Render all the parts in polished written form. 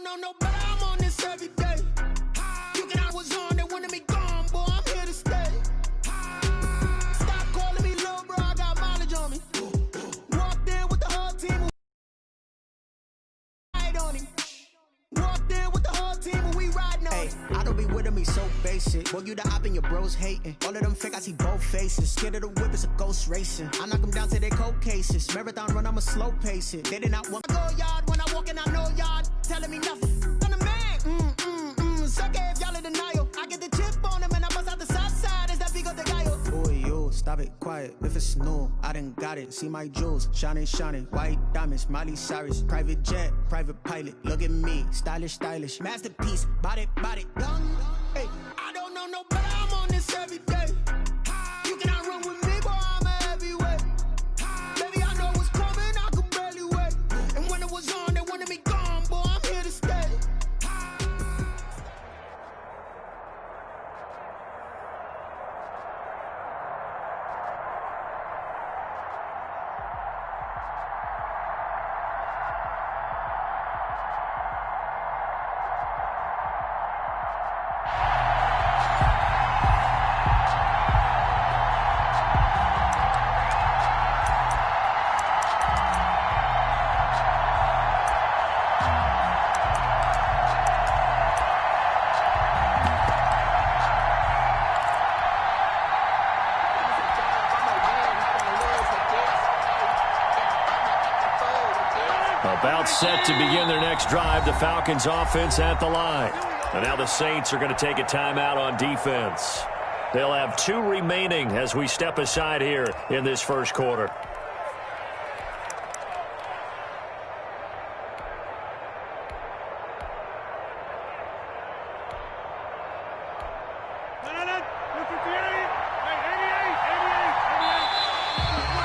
know no better, I'm on this every day. You can I was on, they wanted me gone, boy, I'm here to stay. Stop calling me little bro, I got mileage on me. Walked in with the whole team, ride on him. Walked in with the whole team, we riding on him. I don't be with me so basic. Boy, you the op and your bros hating. All of them fake, I see both faces. Scared of the whip, it's a ghost racing. I knock them down to their cold cases. Marathon run, I'ma slow pace it. They did not want I go yard when I walk in, I know yard. Telling me nothing. I'm the man. Suck it if y'all in denial. I get the chip on them and I bust out the south side. Is that big of the guy? boy, you stop it, quiet. If it's new, I done got it. See my jewels, shining, white diamonds, Miley Cyrus, private jet, private pilot. Look at me, stylish, masterpiece, body, young. Hey, I don't know no better. I'm on this every day. You cannot run with me, boy. I'm a heavyweight. Baby, I know what's coming. I could barely wait. And when it was on, they wanted me gone, boy. I'm here to stay. About set to begin their next drive, the Falcons offense at the line. And now the Saints are going to take a timeout on defense. They'll have 2 remaining as we step aside here in this first quarter.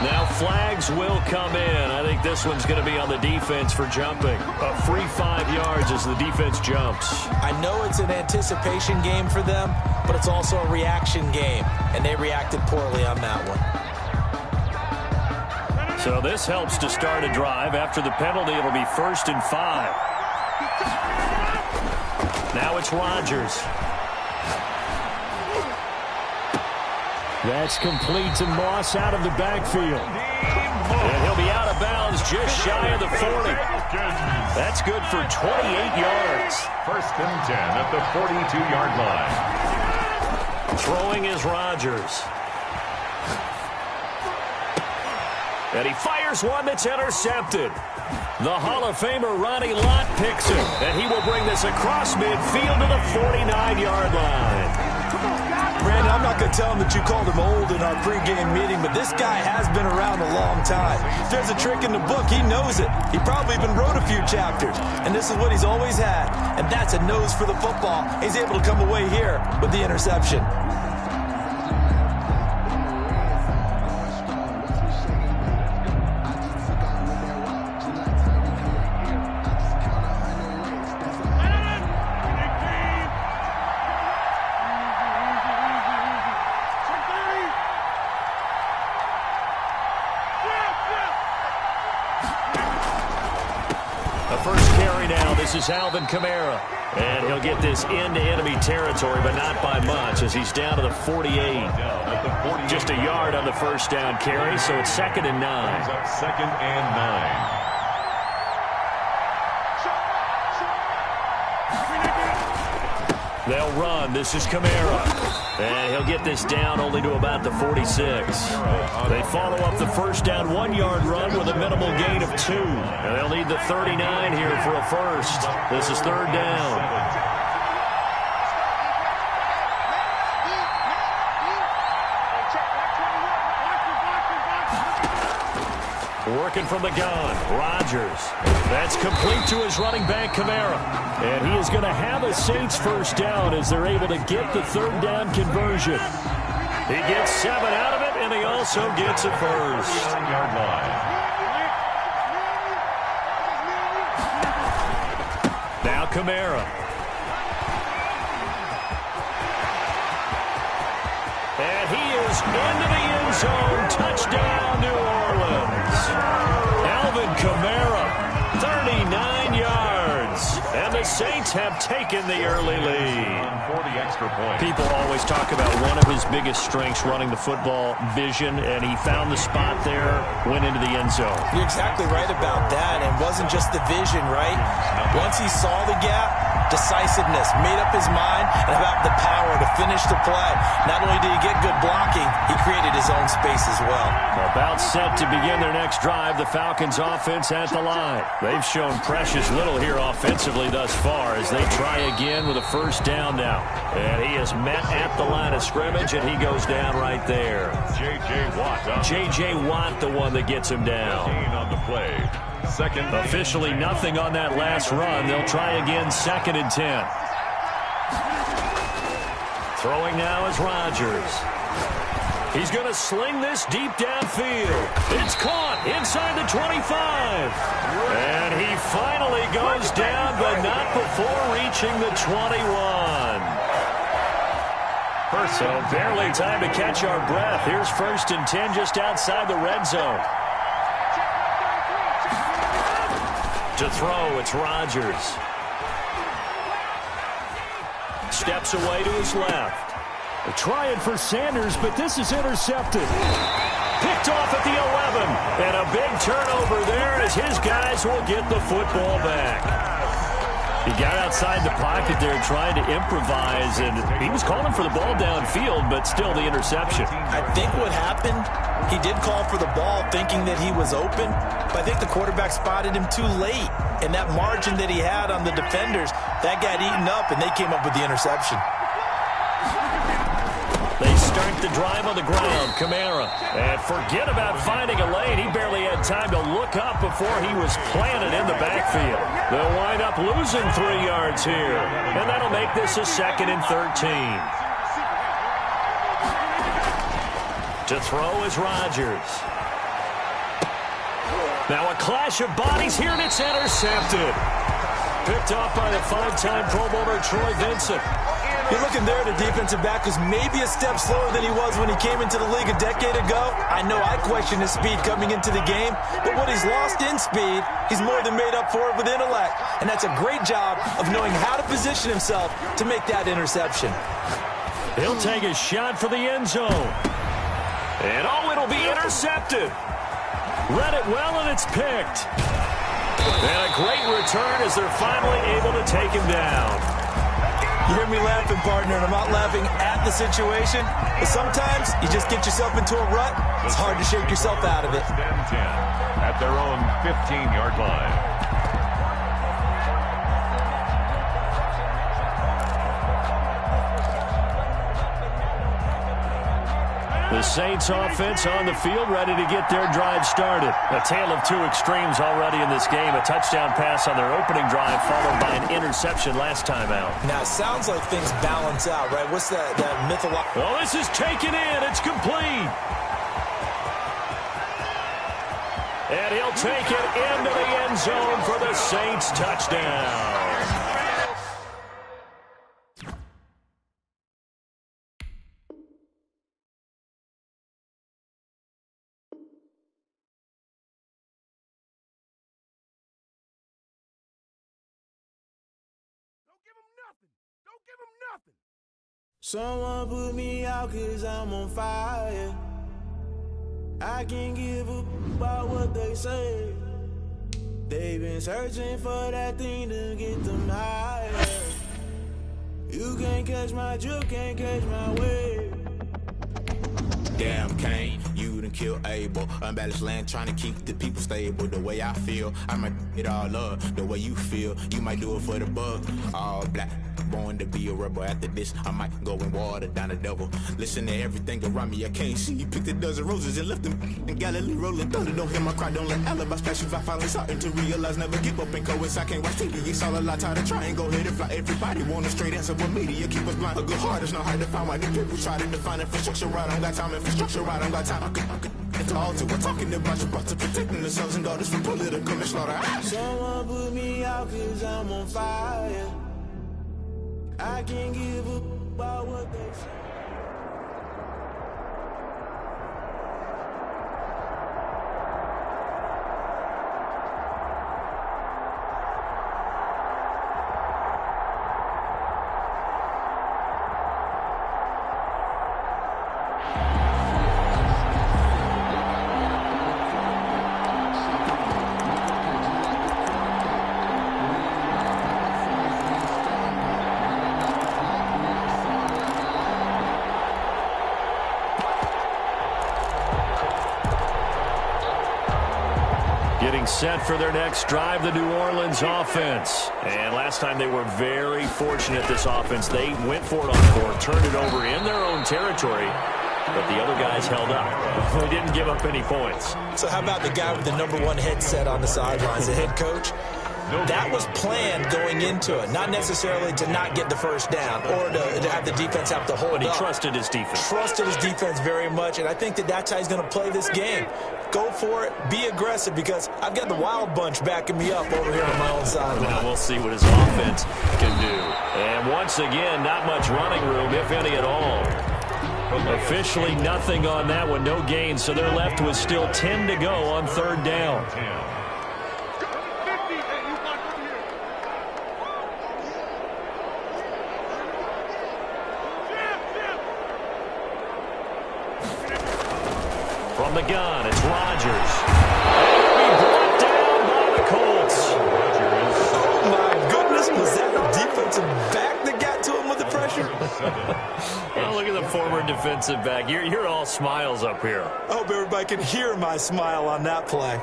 Now flags will come in. I think this one's going to be on the defense for jumping. A free 5 yards as the defense jumps. I know it's an anticipation game for them, but it's also a reaction game, and they reacted poorly on that one. So this helps to start a drive. After the penalty, it'll be 1st and 5. Now it's Rodgers. That's complete to Moss out of the backfield. And he'll be out of bounds just shy of the 40. That's good for 28 yards. 1st and 10 at the 42-yard line. Throwing is Rodgers. And he fires one that's intercepted. The Hall of Famer Ronnie Lott picks it. And he will bring this across midfield to the 49-yard line. Brandon, I'm not going to tell him that you called him old in our pregame meeting, but this guy has been around a long time. If there's a trick in the book, he knows it. He probably even wrote a few chapters, and this is what he's always had, and that's a nose for the football. He's able to come away here with the interception. This is Alvin Kamara. And he'll get this into enemy territory, but not by much, as he's down to the 48. Just a yard on the first down carry, so it's 2nd and 9. 2nd and 9. They'll run. This is Kamara. And he'll get this down only to about the 46. They follow up the first down 1-yard run with a minimal gain of 2. And they'll need the 39 here for a first. This is 3rd down. Working from the gun, Rodgers. That's complete to his running back, Kamara. And he is going to have a Saints first down as they're able to get the 3rd down conversion. He gets 7 out of it, and he also gets a first. 9-yard line. Now Kamara. And he is into the end zone. Touchdown, New Orleans. Alvin Kamara, 39 yards. And the Saints have taken the early lead. For the extra point. People always talk about one of his biggest strengths running the football, vision, and he found the spot there, went into the end zone. You're exactly right about that. It wasn't just the vision, right? Once he saw the gap, decisiveness, made up his mind, and about the power to finish the play. Not only did he get good blocking, he created his own space as well. About set to begin their next drive, the Falcons offense at the line. They've shown precious little here offensively thus far as they try again with a first down now. And he is met at the line of scrimmage, and he goes down right there. J.J. Watt. J.J. Watt, the one that gets him down. On the play. Second. Officially nothing on that last run. They'll try again, 2nd and 10. Throwing now is Rodgers. He's going to sling this deep downfield. It's caught inside the 25. And he finally goes down, but not before reaching the 21. So barely time to catch our breath. Here's 1st and 10 just outside the red zone. To throw, it's Rodgers. Steps away to his left. They're trying for Sanders, but this is intercepted. Picked off at the 11. And a big turnover there as his guys will get the football back. He got outside the pocket there trying to improvise, and he was calling for the ball downfield, but still the interception. I think what happened, he did call for the ball thinking that he was open, but I think the quarterback spotted him too late. And that margin that he had on the defenders, that got eaten up, and they came up with the interception. They start the drive on the ground. Kamara. And forget about finding a lane. He barely had time to look up before he was planted in the backfield. They'll wind up losing 3 yards here. And that'll make this a 2nd and 13. To throw is Rodgers. Now a clash of bodies here, and it's intercepted. Picked off by the 5-time Pro Bowler Troy Vincent. You're looking there at a defensive back who's maybe a step slower than he was when he came into the league a decade ago. I know I questioned his speed coming into the game, but what he's lost in speed, he's more than made up for it with intellect. And that's a great job of knowing how to position himself to make that interception. He'll take a shot for the end zone. And oh, it'll be intercepted. Read it well, and it's picked. And a great return as they're finally able to take him down. You hear me laughing, partner, and I'm not laughing at the situation, but sometimes you just get yourself into a rut. It's hard to shake yourself out of it. 10 at their own 15-yard line. The Saints offense on the field, ready to get their drive started. A tale of 2 extremes already in this game. A touchdown pass on their opening drive, followed by an interception last time out. Now, it sounds like things balance out, right? What's that mythological? Well, this is taken in. It's complete. And he'll take it into the end zone for the Saints touchdown. Someone put me out 'cause I'm on fire. I can't give a about what they say. They've been searching for that thing to get them higher. You can't catch my drift, can't catch my wave. Damn, Kane, you done killed Abel. Unbalanced land, trying to keep the people stable. The way I feel, I might it all up. The way you feel, you might do it for the bug. All black, born to be a rebel. After this, I might go and water down the devil. Listen to everything around me, I can't see. Picked a dozen roses and left them in Galilee rolling thunder. Don't hear my cry, don't let alibis pass you. I finally starting to realize, never give up and coast. I can't watch TV, it's all a lot. Tired of trying, go ahead and fly. Everybody want a straight answer, but media keep us blind. A good heart is not hard to find. Why the people try to define infrastructure right? I don't got time, infrastructure right? I don't got time. I could it's all to we're talking about your to protecting the sons and daughters from political and slaughter. Someone put me out 'cause I'm on fire. I can't give up about what they say. Getting set for their next drive, the New Orleans offense. And last time they were very fortunate, this offense. They went for it on fourth, turned it over in their own territory, but the other guys held up. They didn't give up any points. So how about the guy with the #1 headset on the sidelines, the head coach? That was planned going into it, not necessarily to not get the first down or to have the defense have to hold up. But he trusted his defense. Trusted his defense very much, and I think that's how he's going to play this game. Go for it, be aggressive, because I've got the wild bunch backing me up over here on my own sideline. Now we'll see what his offense can do. And once again, not much running room, if any at all. Officially nothing on that one, no gain, so they're left with still 10 to go on third down. From the gun, it's Rodgers. He'll be brought down by the Colts. Oh, my goodness. Was that a defensive back that got to him with the pressure? Well, look at the former defensive back. You're all smiles up here. I hope everybody can hear my smile on that play.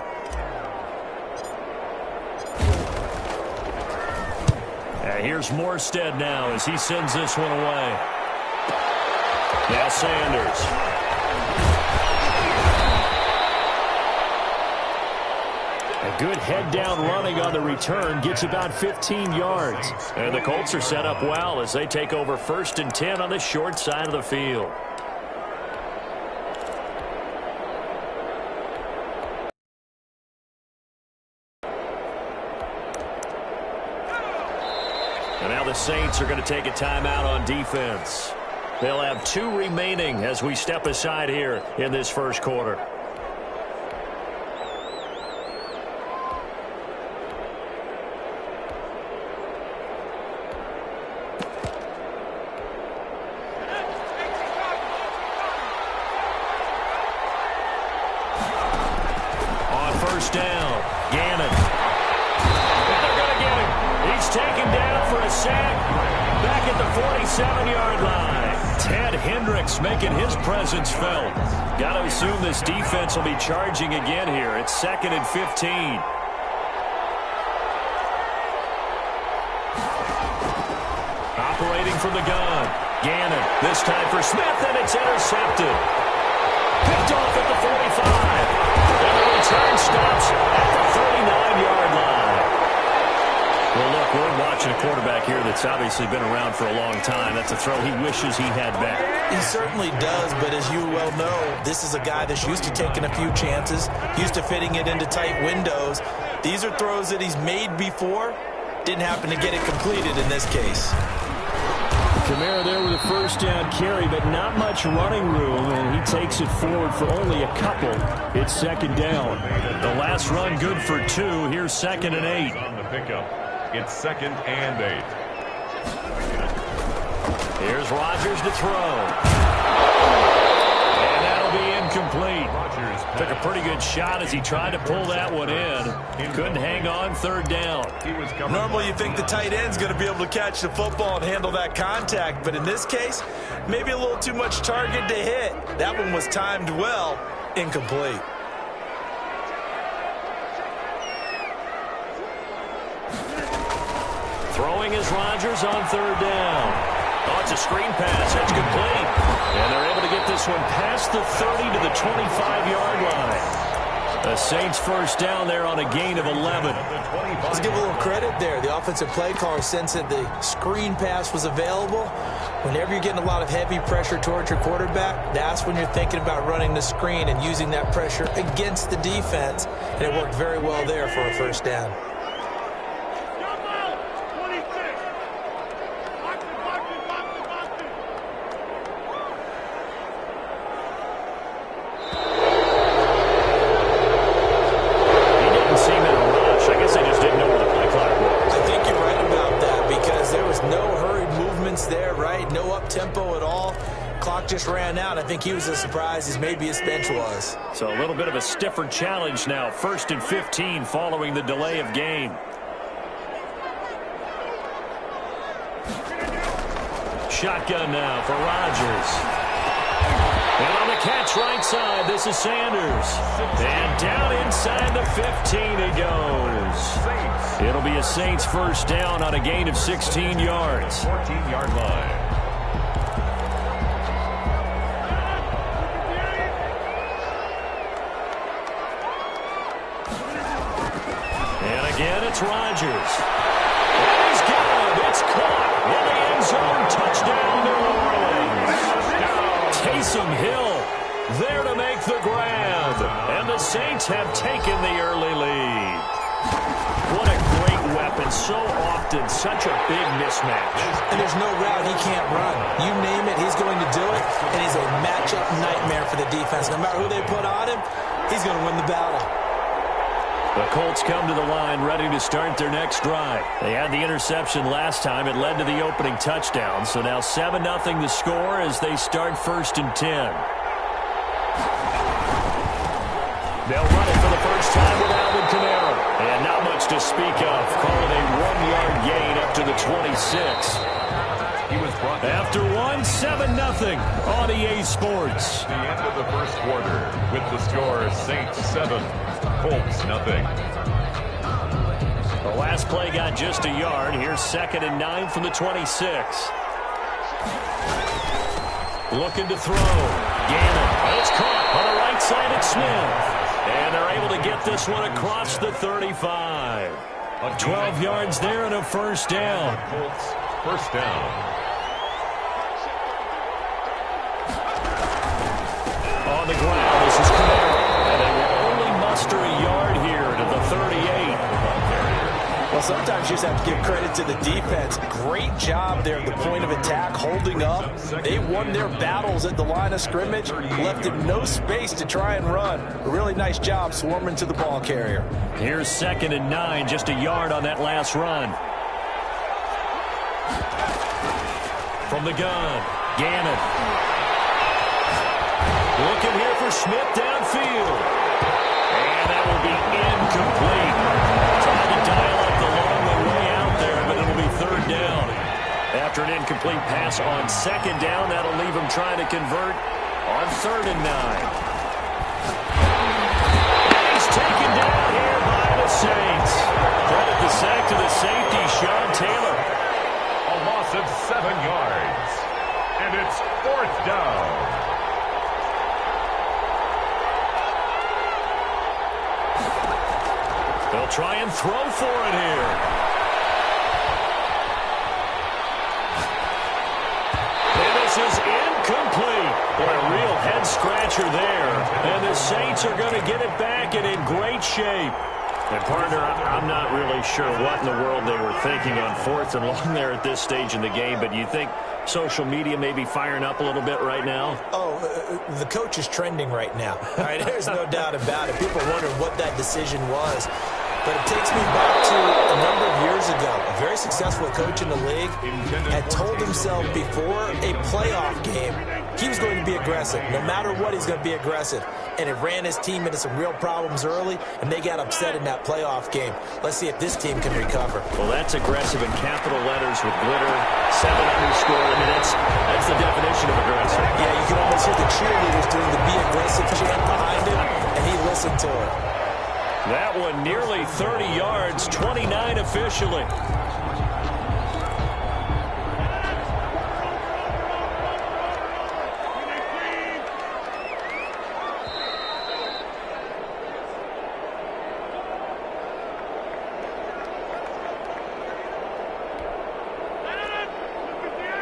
Here's Morstead now as he sends this one away. Now Sanders. A good head-down running on the return gets about 15 yards. And the Colts are set up well as they take over 1st and 10 on the short side of the field. And now the Saints are going to take a timeout on defense. They'll have 2 remaining as we step aside here in this first quarter. Down. Gannon. And they're going to get him. He's taken down for a sack. Back at the 47-yard line. Ted Hendricks making his presence felt. Got to assume this defense will be charging again here. It's 2nd and 15. Operating from the gun. Gannon. This time for Smith, and it's intercepted. Picked off at the 45. And the return stops at the 39-yard line. Well, look, we're watching a quarterback here that's obviously been around for a long time. That's a throw he wishes he had back. He certainly does, but as you well know, this is a guy that's used to taking a few chances, used to fitting it into tight windows. These are throws that he's made before. Didn't happen to get it completed in this case. Kamara there with a 1st down carry, but not much running room, and he takes it forward for only a couple. It's 2nd down. The last run good for 2. Here's 2nd and 8. On the pickup, it's 2nd and 8. Here's Rodgers to throw. And that'll be incomplete. Took a pretty good shot as he tried to pull that one in. Couldn't hang on 3rd down. Normally you think the tight end's going to be able to catch the football and handle that contact, but in this case, maybe a little too much target to hit. That one was timed well, incomplete. Throwing is Rodgers on 3rd down. Oh, it's a screen pass. That's complete. And they're able to get this one past the 30 to the 25-yard line. The Saints 1st down there on a gain of 11. Let's give a little credit there. The offensive play caller sensed that the screen pass was available. Whenever you're getting a lot of heavy pressure towards your quarterback, that's when you're thinking about running the screen and using that pressure against the defense. And it worked very well there for a 1st down. Just ran out. I think he was as surprised as maybe his bench was. So a little bit of a stiffer challenge now. 1st and 15 following the delay of game. Shotgun now for Rodgers. And on the catch right side, this is Sanders. And down inside the 15 he goes. It'll be a Saints first down on a gain of 16 yards. 14-yard line. And again, it's Rodgers. And he's got it. It's caught in the end zone. Touchdown, New Orleans. Taysom Hill there to make the grab. And the Saints have taken the early lead. What a great weapon. So often, such a big mismatch. And there's no route he can't run. You name it, he's going to do it. And he's a matchup nightmare for the defense. No matter who they put on him, he's going to win the battle. The Colts come to the line ready to start their next drive. They had the interception last time. It led to the opening touchdown. So now 7-0 the score as they start 1st and 10. They'll run it for the first time with Alvin Kamara. And not much to speak of. Call it a 1-yard gain up to the 26. He was brought down. After 7-0 on EA Sports. The end of the first quarter with the score Saints 7, Colts nothing. The last play got just a yard. Here's 2nd and 9 from the 26. Looking to throw. Gannon. It's caught on the right side at Smith. And they're able to get this one across the 35. 12 yards there and a first down. Colts first down. On the ground, this is Kamara. And they will only muster a yard here to the 38. Well, sometimes you just have to give credit to the defense. Great job there at the point of attack, holding up. They won their battles at the line of scrimmage, left him no space to try and run. A really nice job swarming to the ball carrier. Here's 2nd and 9, just a yard on that last run. From the gun, Gannon. Looking here for Smith downfield. And that will be incomplete. Trying to dial up the long way out there, but it'll be 3rd down. After an incomplete pass on 2nd down, that'll leave him trying to convert on 3rd and 9. And he's taken down here by the Saints. Credit the sack to the safety, Shaud Taylor. A loss of 7 yards. And it's 4th down. They'll try and throw for it here. And this is incomplete. Boy, a real head-scratcher there. And the Saints are going to get it back and in great shape. And, partner, I'm not really sure what in the world they were thinking on 4th and long there at this stage in the game, but you think social media may be firing up a little bit right now? Oh, the coach is trending right now. All right, there's no doubt about it. People are wondering what that decision was. But it takes me back to a number of years ago. A very successful coach in the league had told himself before a playoff game he was going to be aggressive. No matter what, he's going to be aggressive. And it ran his team into some real problems early, and they got upset in that playoff game. Let's see if this team can recover. Well, that's aggressive in capital letters with glitter, 7 underscore. I mean, that's the definition of aggressive. Yeah, you can almost hear the cheerleaders doing the be aggressive chant behind him, and he listened to it. That one nearly 30 yards, 29 officially.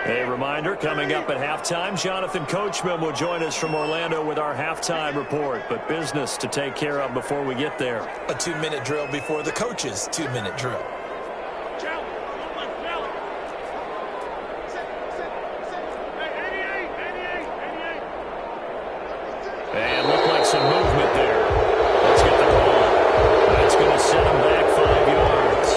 A reminder, coming up at halftime, Jonathan Coachman will join us from Orlando with our halftime report. But business to take care of before we get there. A 2-minute drill before the coach's 2-minute drill. And looked like some movement there. Let's get the call. That's going to set him back 5 yards.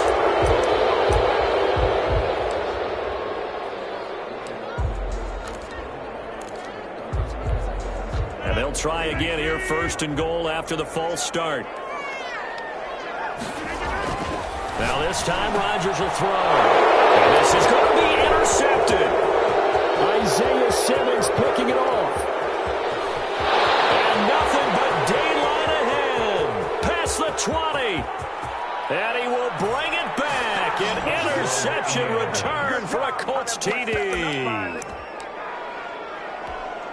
And they'll try again here, 1st and goal after the false start. Now this time Rodgers will throw. And this is going to be intercepted. Isaiah Simmons picking it off. 20. And he will bring it back. An interception return for a Colts TD.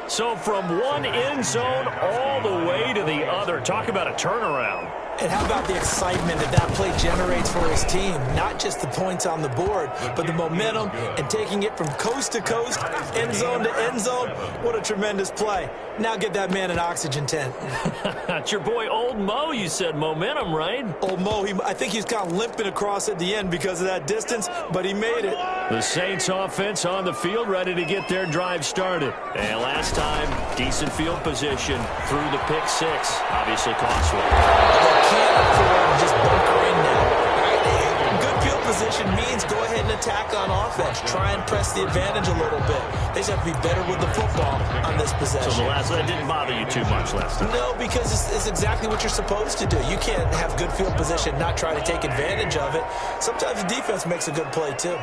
So from one end zone all the way to the other. Talk about a turnaround. And how about the excitement that play generates for his team? Not just the points on the board, but the momentum and taking it from coast to coast, end zone to end zone. What a tremendous play. Now get that man an oxygen tent. It's your boy Old Mo, you said. Momentum, right? Old Mo, I think he's kind of limping across at the end because of that distance, but he made it. The Saints offense on the field, ready to get their drive started. And last time, decent field position through the pick six. Obviously cost one. Can't afford to just bunker in now. Good field position means go ahead and attack on offense. Try and press the advantage a little bit. They just have to be better with the football on this possession. So that didn't bother you too much last time? No, because it's exactly what you're supposed to do. You can't have good field position, not try to take advantage of it. Sometimes the defense makes a good play too.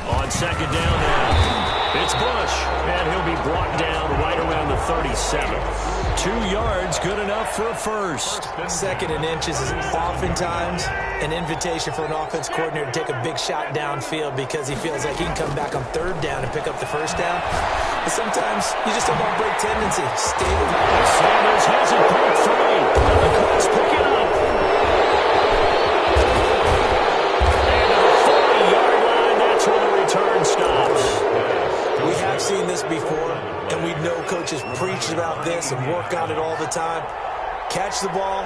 On second down now. It's Bush, and he'll be brought down right around the 37. 2 yards, good enough for a first. Second and inches is oftentimes an invitation for an offense coordinator to take a big shot downfield because he feels like he can come back on third down and pick up the first down. But sometimes you just don't want to break tendency. Stay with it. Sanders has it, break three. The Colts pick it up. And to the 40-yard line, that's where the return stops. We have seen this before, and we know coaches preach about this and work on it all the time. Catch the ball.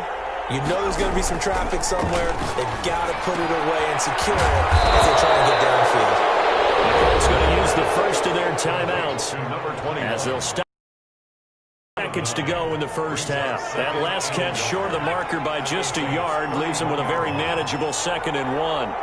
You know there's going to be some traffic somewhere. They've got to put it away and secure it as they try to get downfield. The Colts going to use the first of their timeouts as they'll stop. Seconds to go in the first half. That last catch short of the marker by just a yard leaves them with a very manageable 2nd and 1.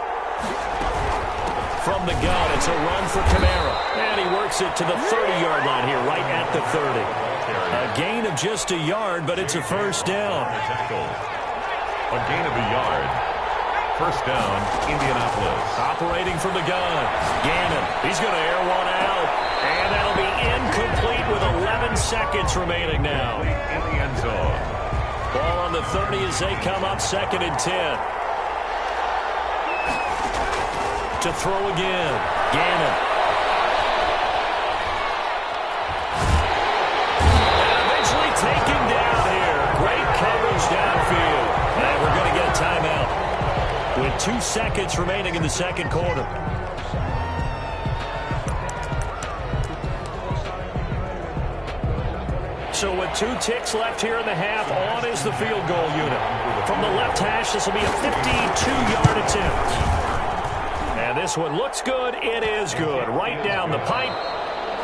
From the gun, it's a run for Kamara. And he works it to the 30-yard line here, right at the 30. A gain of just a yard, but it's a first down. A gain of a yard. First down, Indianapolis. Operating from the gun. Gannon, he's going to air one out. And that'll be incomplete with 11 seconds remaining now. In the end zone. Ball on the 30 as they come up 2nd and 10. To throw again. Gannon. And eventually taken down here. Great coverage downfield. And we're going to get a timeout with 2 seconds remaining in the second quarter. So with 2 ticks left here in the half, on is the field goal unit. From the left hash, this will be a 52-yard attempt. And this one looks good. It is good. Right down the pipe.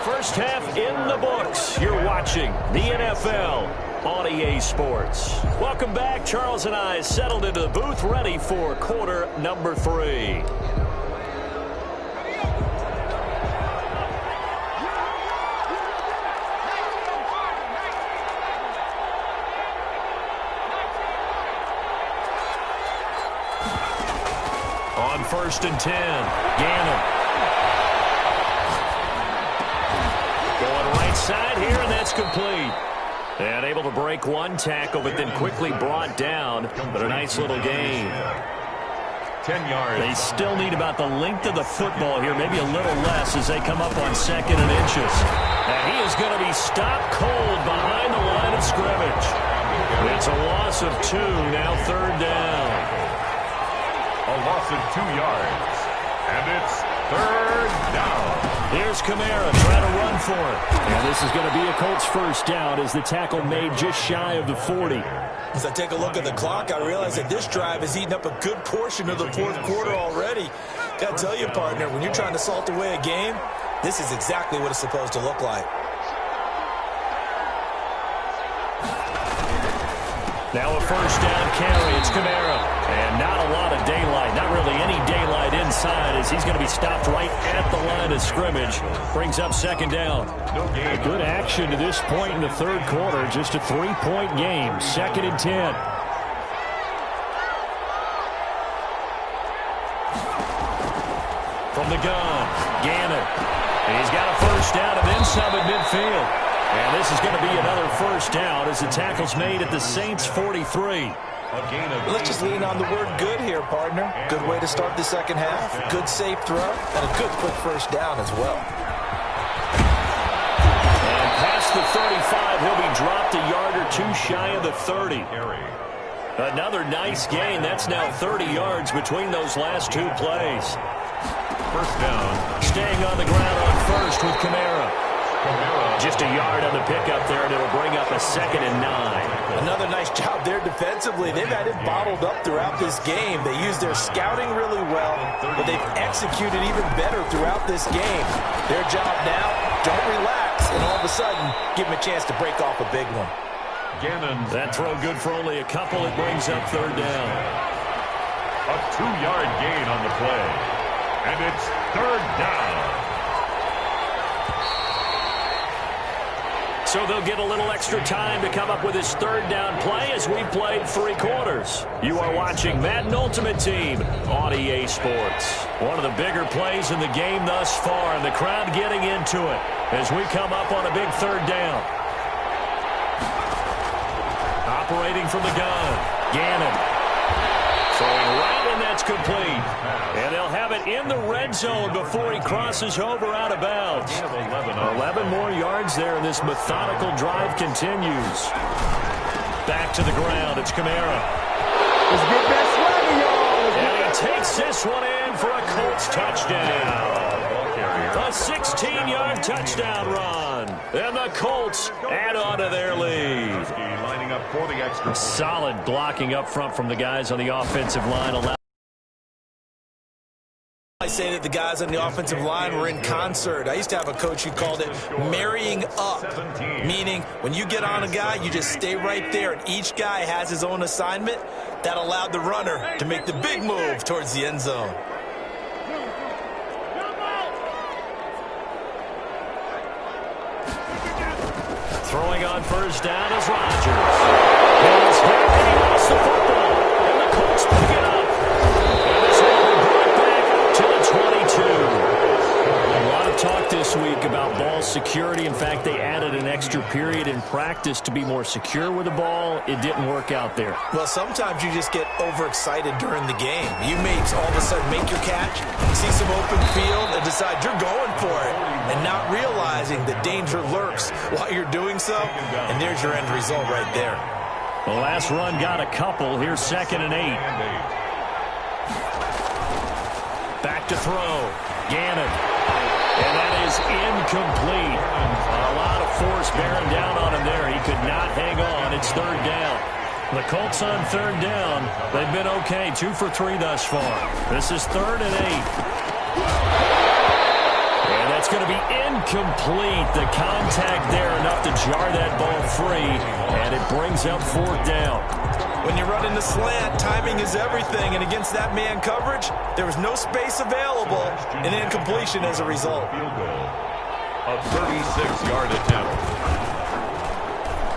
First half in the books. You're watching the NFL on EA Sports. Welcome back. Charles and I settled into the booth, ready for quarter number 3. On 1st and 10, Gannon. Going right side here, and that's complete. And able to break one tackle, but then quickly brought down. But a nice little gain. 10 yards. They still need about the length of the football here, maybe a little less as they come up on 2nd and inches. And he is going to be stopped cold behind the line of scrimmage. It's a loss of 2, now 3rd down. A loss of 2 yards. And it's 3rd down. Here's Kamara trying to run for it. And this is going to be a Colts first down as the tackle made just shy of the 40. As I take a look at the clock, I realize that this drive has eaten up a good portion of the 4th quarter already. Got to tell you, partner, when you're trying to salt away a game, this is exactly what it's supposed to look like. Now a first down carry. It's Kamara. And not a lot of daylight. Not really any daylight inside as he's going to be stopped right at the line of scrimmage. Brings up 2nd down. Good action to this point in the 3rd quarter. Just a 3-point game. 2nd and 10. From the gun, Gannon. And he's got a first down and then some at midfield. And this is going to be another first down as the tackle's made at the Saints' 43. Let's just lean on the word good here, partner. Good way to start the second half. Good safe throw, and a good quick first down as well. And past the 35, he'll be dropped a yard or two shy of the 30. Another nice gain. That's now 30 yards between those last two plays. First down. Staying on the ground on first with Kamara. Just a yard on the pickup there, and it'll bring up a 2nd and 9. Another nice job there defensively. They've had it bottled up throughout this game. They used their scouting really well, but they've executed even better throughout this game. Their job now, don't relax, and all of a sudden, give them a chance to break off a big one. That throw good for only a couple. It brings up 3rd down. A 2-yard gain on the play. And it's 3rd down. So they'll get a little extra time to come up with his 3rd down play as we played 3 quarters. You are watching Madden Ultimate Team on EA Sports. One of the bigger plays in the game thus far, and the crowd getting into it as we come up on a big 3rd down. Operating from the gun, Gannon. Throwing right, and that's complete. And they'll have it in the red zone before he crosses over out of bounds. 11 more yards there, and this methodical drive continues. Back to the ground, it's Kamara. Let's get that swagger, y'all. And he takes this one in for a Colts touchdown. A 16-yard touchdown run. And the Colts add on to their lead. Lining up for the extra. Solid blocking up front from the guys on the offensive line. I say that the guys on the offensive line were in concert. I used to have a coach who called it marrying up, meaning when you get on a guy, you just stay right there, and each guy has his own assignment. That allowed the runner to make the big move towards the end zone. Throwing on first down is Rodgers. And it's hit, and he lost the football. And the Colts pick it up. And this one will bring it back to the 22. A lot of talk this week about ball security. In fact, they added an extra period in practice to be more secure with the ball. It didn't work out there. Well, sometimes you just get overexcited during the game. You may all of a sudden make your catch, see some open field, and decide you're going for it, and not realizing the danger lurks while you're doing so, and there's your end result right there. The last run got a couple. Here's 2nd and 8. Back to throw. Gannon. And that is incomplete. A lot of force bearing down on him there. He could not hang on. It's 3rd down. The Colts on 3rd down. They've been okay. 2 for 3 thus far. This is 3rd and 8. And that's going to be incomplete. The contact there enough to jar that ball free. And it brings up 4th down. When you're running the slant, timing is everything. And against that man coverage, there was no space available. And incompletion as a result. Field goal. A 36-yard attempt.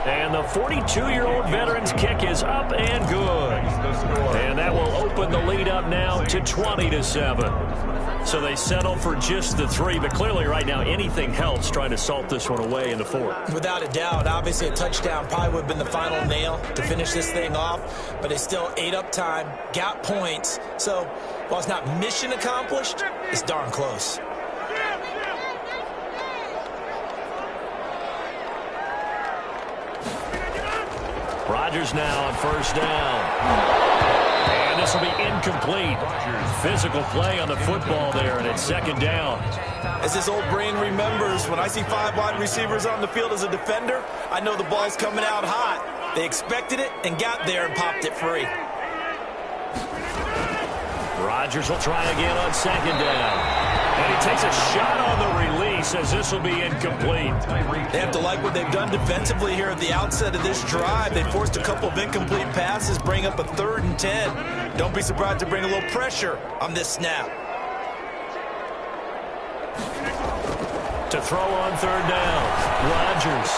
And the 42-year-old veteran's kick is up and good. And that will open the lead up now to 20-7. So they settle for just the 3, but clearly right now anything helps trying to salt this one away in the 4th. Without a doubt, obviously a touchdown probably would have been the final nail to finish this thing off, but it still ate up time, got points. So while it's not mission accomplished, it's darn close. Rodgers now on first down. And this will be incomplete. Physical play on the football there, and it's 2nd down. As this old brain remembers, when I see 5 wide receivers on the field as a defender, I know the ball's coming out hot. They expected it and got there and popped it free. Rodgers will try again on 2nd down. And he takes a shot on the release as this will be incomplete. They have to like what they've done defensively here at the outset of this drive. They forced a couple of incomplete passes, bring up a 3rd and 10. Don't be surprised to bring a little pressure on this snap. To throw on 3rd down. Rodgers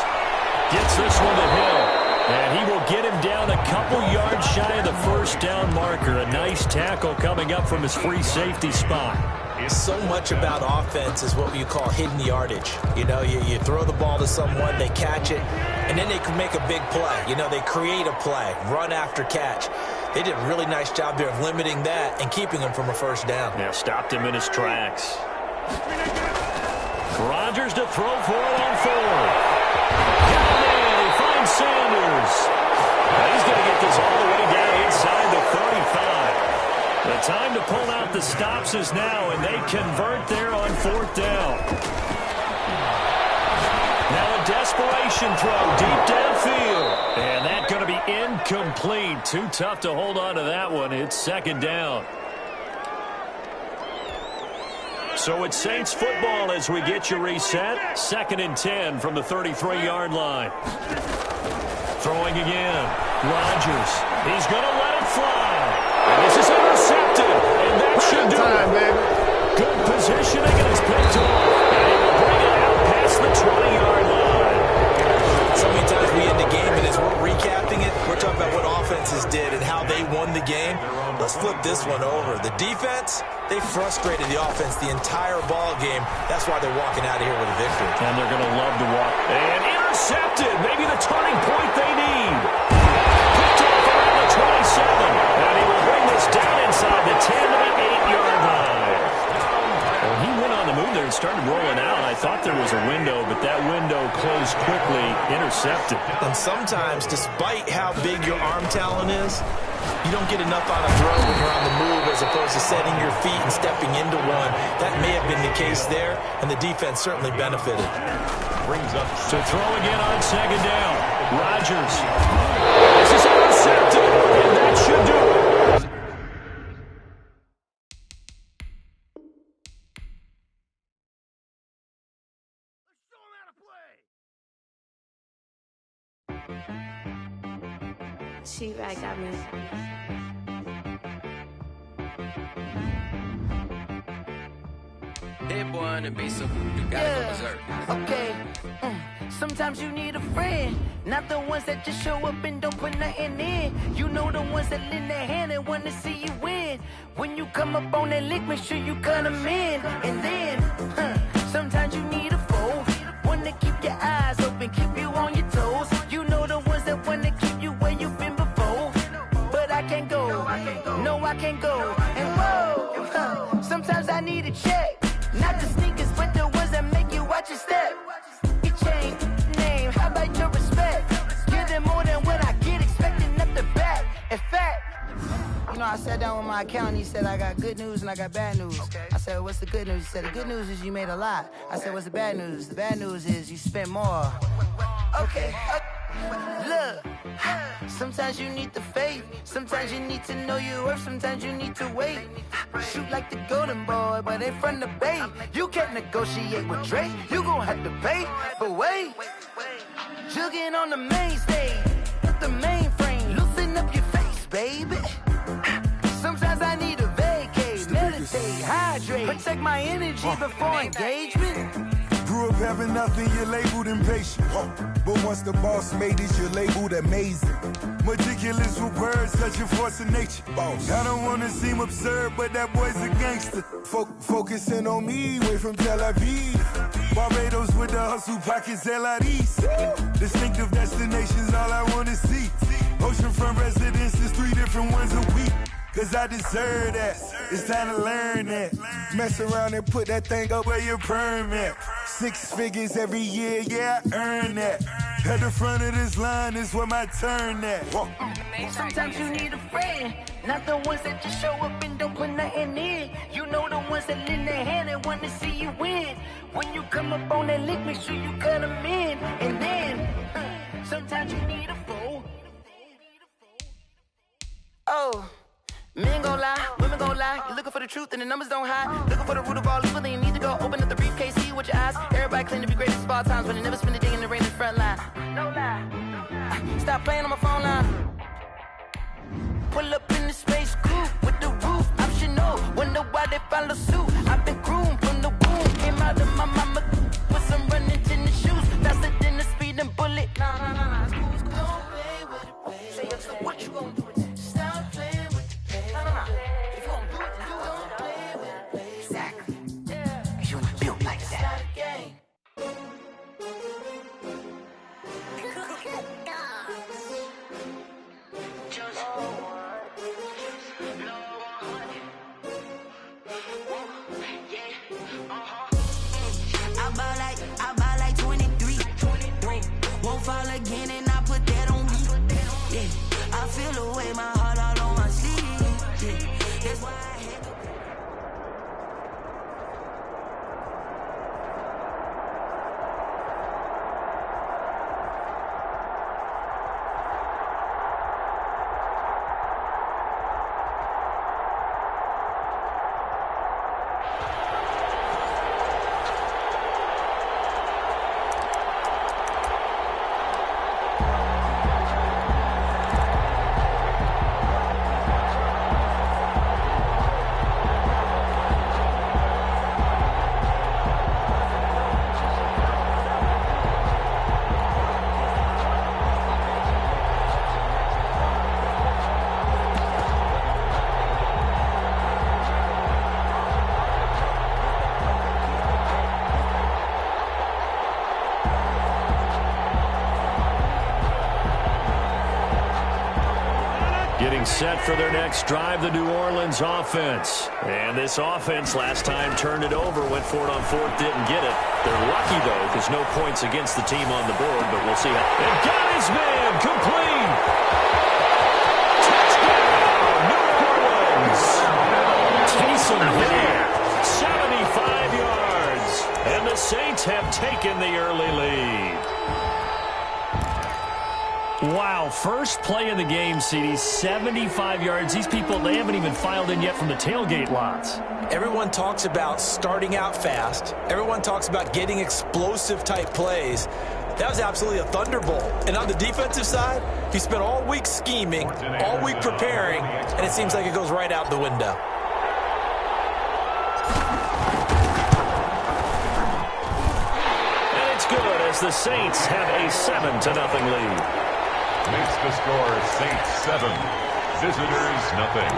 gets this one to Hill. And he will get him down a couple yards shy of the first down marker. A nice tackle coming up from his free safety spot. So much about offense is what you call hidden yardage. You know, you throw the ball to someone, they catch it, and then they can make a big play. You know, they create a play, run after catch. They did a really nice job there of limiting that and keeping him from a first down. Yeah, stopped him in his tracks. Rodgers to throw for it on fourth. Got him in. He finds Sanders. He's going to get this all the way down inside the 35. The time to pull out the stops is now, and they convert there on fourth down. Now a desperation throw deep downfield. And that's going to be incomplete. Too tough to hold on to that one. It's second down. So it's Saints football as we get you reset. 2nd and 10 from the 33-yard line. Throwing again. Rodgers. He's going to let it fly. And this is intercepted. And that should do it. Baby. Good positioning, and it's picked off. And he will bring it out past the 20-yard line. So many times we end the game, and as we're recapping it, we're talking about what offenses did and how they won the game. Let's flip this one over. The defense, they frustrated the offense the entire ball game. That's why they're walking out of here with a victory. And they're going to love to walk. And intercepted. Maybe the turning point they need. Picked off around the 27. And he will bring this down inside the 10 to the 8-yard line. Well, he went on the move there and started rolling out. I thought there was a window, but that window closed quickly. Intercepted. And sometimes, despite how big your arm talent is, you don't get enough on a throw when you're on the move as opposed to setting your feet and stepping into one. That may have been the case there, and the defense certainly benefited. Brings up to throw again on second down. Rodgers. This is intercepted, and that should do it. She right got me. Hit boy on the beat, so you gotta go berserk. Okay. Sometimes you need a friend, not the ones that just show up and don't put nothing in. You know the ones that lend their hand and want to see you win. When you come up on that lick, make sure you cut them in. And then, sometimes you need a foe, one to keep your eyes open, keep you on your toes. You know the ones that want to keep you where you've been before. But I can't go, no I can't go. And whoa, sometimes I need a check. Not the sneakers, but the ones that make you watch your step. You change name, how about your respect? Give them more than what I get, expecting up the back. In fact, you know, I sat down with my accountant, he said, I got good news and I got bad news. I said, what's the good news? He said, the good news is you made a lot. I said, what's the bad news? The bad news is you spent more. Okay. Look, sometimes you need the faith, sometimes you need to know your worth, sometimes you need to wait. Shoot like the golden boy, but ain't from the bay. You can't negotiate with Drake, you gon' have to pay. But wait, jugging on the main stage, the mainframe, loosen up your face, baby. Sometimes I need a vacate, meditate, hydrate, protect my energy before engagement. Grew up having nothing, you're labeled impatient. But once the boss made it, you're labeled amazing. Meticulous with words, such a force of nature. I don't wanna seem absurd, but that boy's a gangster. Focusing on me, way from Tel Aviv. Barbados with the hustle pockets, LIDs. Distinctive destinations, all I wanna see. Oceanfront residences, 3 different ones a week. Cause I deserve that, it's time to learn that. Mess around and put that thing up where your permit. 6 figures every year, yeah, I earn that. At the front of this line is where my turn at. Sometimes you need a friend, not the ones that just show up and don't put nothing in. You know the ones that lend their hand and want to see you win. When you come up on that lick, make sure you cut them in. And then, sometimes you need a foe. Oh. Men gon' lie, women gon' lie. You're looking for the truth and the numbers don't hide. Looking for the root of all evil, then you need to go open up the briefcase, see with your eyes. Everybody claim to be great at all times, but they never spend a day in the rain in the front line. No lie. Stop playing on my phone line. Pull up in the space coupe with the roof optional. Wonder why they follow suit. I've been groomed from the womb. Came out of my mama with some running tennis shoes. Faster than the speeding bullet. Nah. It's cool. Getting set for their next drive, the New Orleans offense. And this offense last time turned it over, went for it on fourth, didn't get it. They're lucky, though, because no points against the team on the board, but we'll see how. And got his man, complete. Touchdown, New Orleans. Taysom Hill, 75 yards. And the Saints have taken the early lead. Wow, first play of the game, CD, 75 yards. These people, they haven't even filed in yet from the tailgate lots. Everyone talks about starting out fast. Everyone talks about getting explosive-type plays. That was absolutely a thunderbolt. And on the defensive side, he spent all week scheming, all week preparing, and it seems like it goes right out the window. And it's good as the Saints have a 7-0 lead. Makes the score Saints 7, visitors nothing.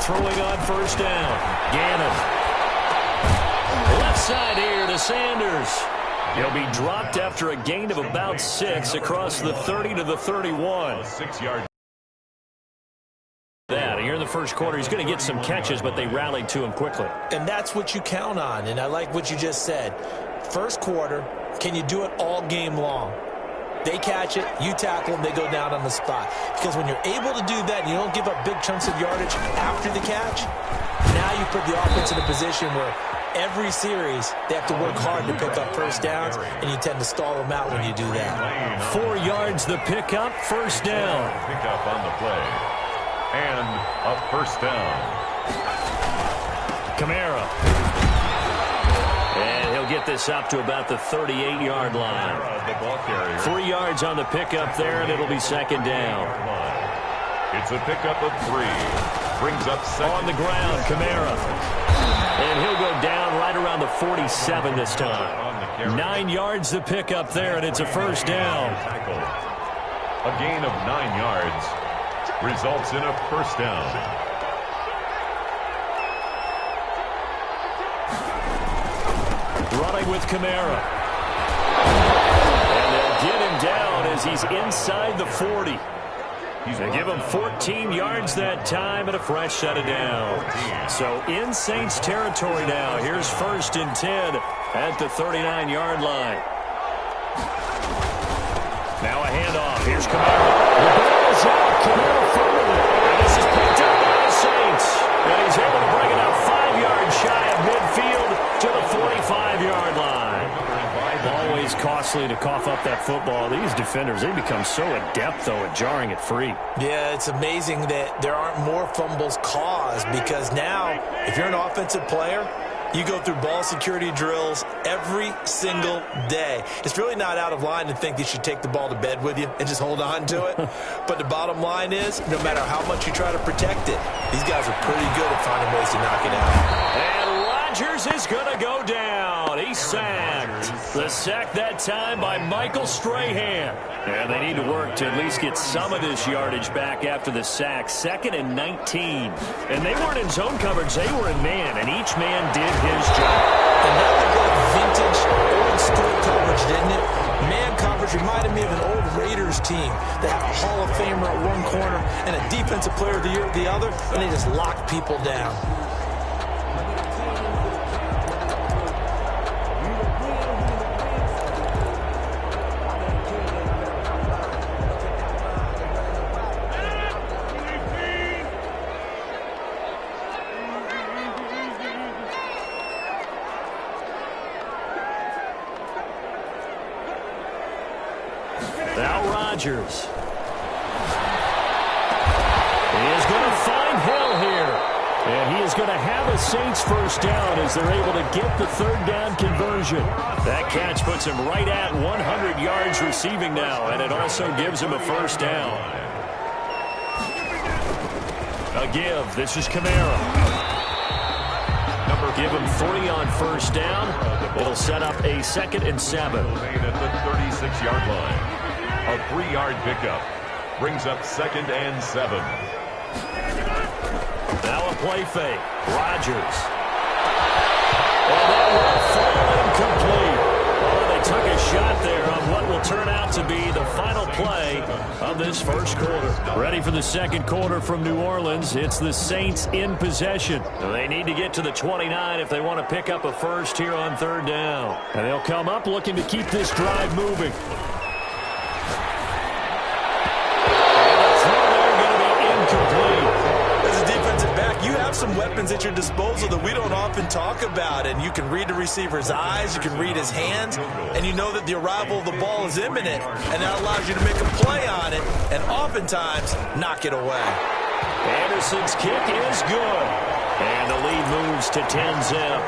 Throwing on first down. Gannon. Left side here to Sanders. He'll be dropped after a gain of about 6 across the 30 to the 31. 6-yard. That here in the first quarter, he's going to get some catches, but they rallied to him quickly. And that's what you count on, and I like what you just said. First quarter, can you do it all game long? They catch it, you tackle them, they go down on the spot. Because when you're able to do that and you don't give up big chunks of yardage after the catch, now you put the offense in a position where every series they have to work hard to pick up first downs, and you tend to stall them out when you do that. 4 yards the pickup, first down. Pickup on the play. And a first down. Kamara. And he'll get this up to about the 38-yard line. The ball carrier. 3 yards on the pickup there, and it'll be second down. It's a pickup of 3. Brings up second. On the ground, Kamara. And he'll go down right around the 47 this time. 9 yards the pickup there, and it's a first down. A gain of 9 yards results in a first down. Running with Kamara. And they'll get him down as he's inside the 40. They give him 14 yards that time and a fresh set of downs. So in Saints territory now. Here's first and 10 at the 39-yard line. Now a handoff. Here's Kamara. The ball's out. Kamara forward. And this is picked up by the Saints. And he's able to bring it up 5 yards shy of midfield to the 45-yard line. Always costly to cough up that football. These defenders, they become so adept, though, at jarring it free. Yeah, it's amazing that there aren't more fumbles caused, because now, if you're an offensive player, you go through ball security drills every single day. It's really not out of line to think you should take the ball to bed with you and just hold on to it. But the bottom line is, no matter how much you try to protect it, these guys are pretty good at finding ways to knock it out. And Rodgers is going to go down. He's sacked. The sack that time by Michael Strahan. And they need to work to at least get some of this yardage back after the sack. 2nd and 19. And they weren't in zone coverage. They were in man, and each man did his job. And that looked like vintage, old-school coverage, didn't it? Man coverage reminded me of an old Raiders team that had a Hall of Famer at one corner and a defensive player of the year at the other, and they just locked people down. Now Rodgers. He is going to find Hill here. And he is going to have a Saints first down as they're able to get the third down conversion. That catch puts him right at 100 yards receiving now, and it also gives him a first down. A give. This is Kamara. Give him 3 on first down. It'll set up a 2nd and 7. Made at the 36-yard line. A 3-yard pickup brings up 2nd and 7. Now a play fake. Rodgers. And that will fall incomplete. Oh, they took a shot there on what will turn out to be the final play of this first quarter. Ready for the second quarter from New Orleans. It's the Saints in possession. They need to get to the 29 if they want to pick up a first here on third down. And they'll come up looking to keep this drive moving. And the throw there going to be incomplete. As a defensive back, you have some weapons at your disposal that we don't often talk about, and you can read the receiver's eyes, you can read his hands, and you know that the arrival of the ball is imminent, and that allows you to make a play on it and oftentimes knock it away. Anderson's kick is good, and the lead moves to 10-zip.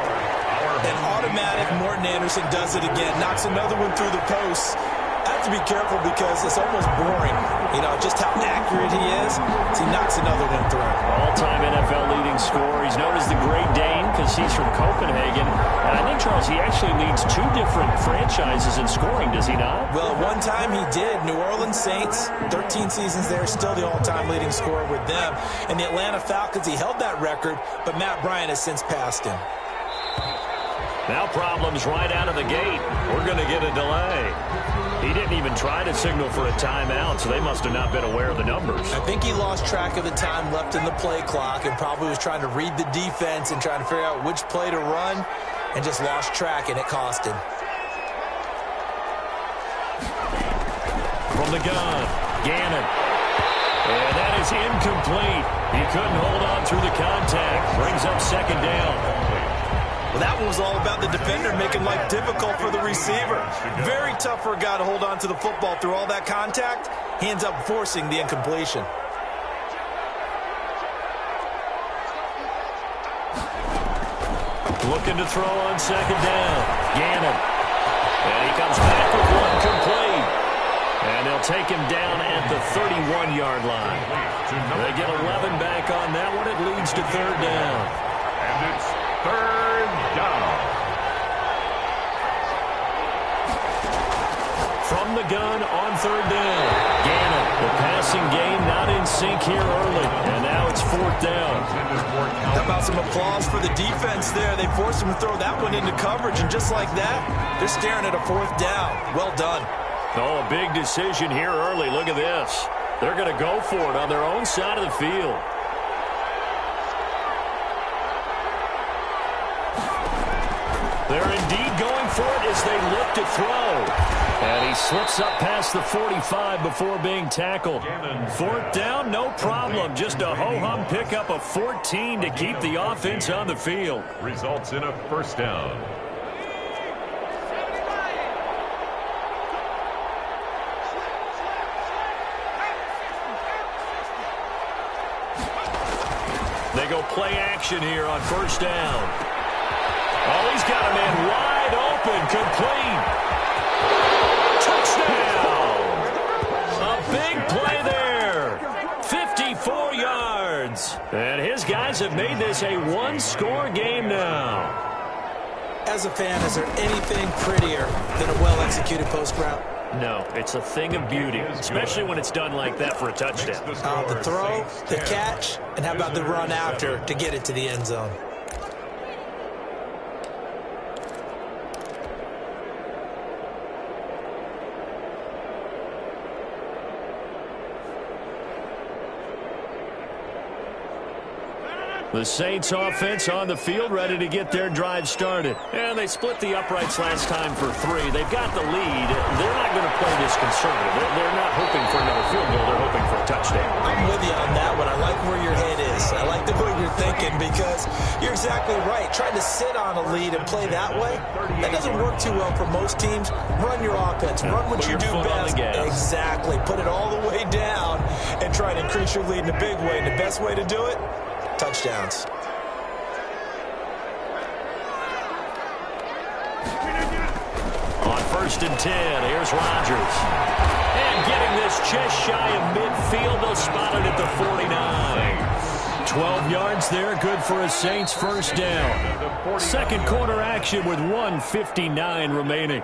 An automatic Morton Anderson does it again, knocks another one through the post. I have to be careful because it's almost boring, you know, just how accurate he is. He knocks another one through. All-time NFL leading scorer. He's known as the Great Dane because he's from Copenhagen. And I think, Charles, he actually leads 2 different franchises in scoring, does he not? Well, one time he did. New Orleans Saints, 13 seasons there, still the all-time leading scorer with them. And the Atlanta Falcons, he held that record, but Matt Bryant has since passed him. Now problems right out of the gate. We're going to get a delay. He didn't even try to signal for a timeout, so they must have not been aware of the numbers. I think he lost track of the time left in the play clock and probably was trying to read the defense and trying to figure out which play to run and just lost track, and it cost him. From the gun, Gannon. And that is incomplete. He couldn't hold on through the contact. Brings up 2nd down. Well, that one was all about the defender making life difficult for the receiver. Very tough for a guy to hold on to the football through all that contact. He ends up forcing the incompletion. Looking to throw on 2nd down. Gannon. And he comes back with one complete. And they'll take him down at the 31-yard line. They get 11 back on that one. It leads to 3rd down. And it's 3rd down. From the gun on 3rd down. Gannon, the passing game not in sync here early. And now it's 4th down. How about some applause for the defense there? They forced him to throw that one into coverage, and just like that, they're staring at a 4th down. Well done. Oh, a big decision here early. Look at this. They're going to go for it on their own side of the field. They're indeed going for it as they look to throw. And he slips up past the 45 before being tackled. 4th down, no problem. Just a ho-hum pickup of 14 to keep the offense on the field. Results in a first down. They go play action here on first down. Oh, he's got a man wide open, complete. Touchdown! A big play there. 54 yards. And his guys have made this a one-score game now. As a fan, is there anything prettier than a well-executed post route? No, it's a thing of beauty, especially when it's done like that for a touchdown. The throw, the catch, and how about the run after to get it to the end zone? The Saints offense on the field, ready to get their drive started. And they split the uprights last time for 3. They've got the lead. They're not going to play this conservative. They're not hoping for another field goal. They're hoping for a touchdown. I'm with you on that one. I like where your head is. I like the way you're thinking because you're exactly right. Trying to sit on a lead and play that way, that doesn't work too well for most teams. Run your offense. Run what you do best. Exactly. Put it all the way down and try to increase your lead in a big way. And the best way to do it? touchdowns. On 1st and 10, here's Rodgers. And getting this just shy of midfield, they'll spot it at the 49. 12 yards there, good for a Saints first down. Second quarter action with 1:59 remaining.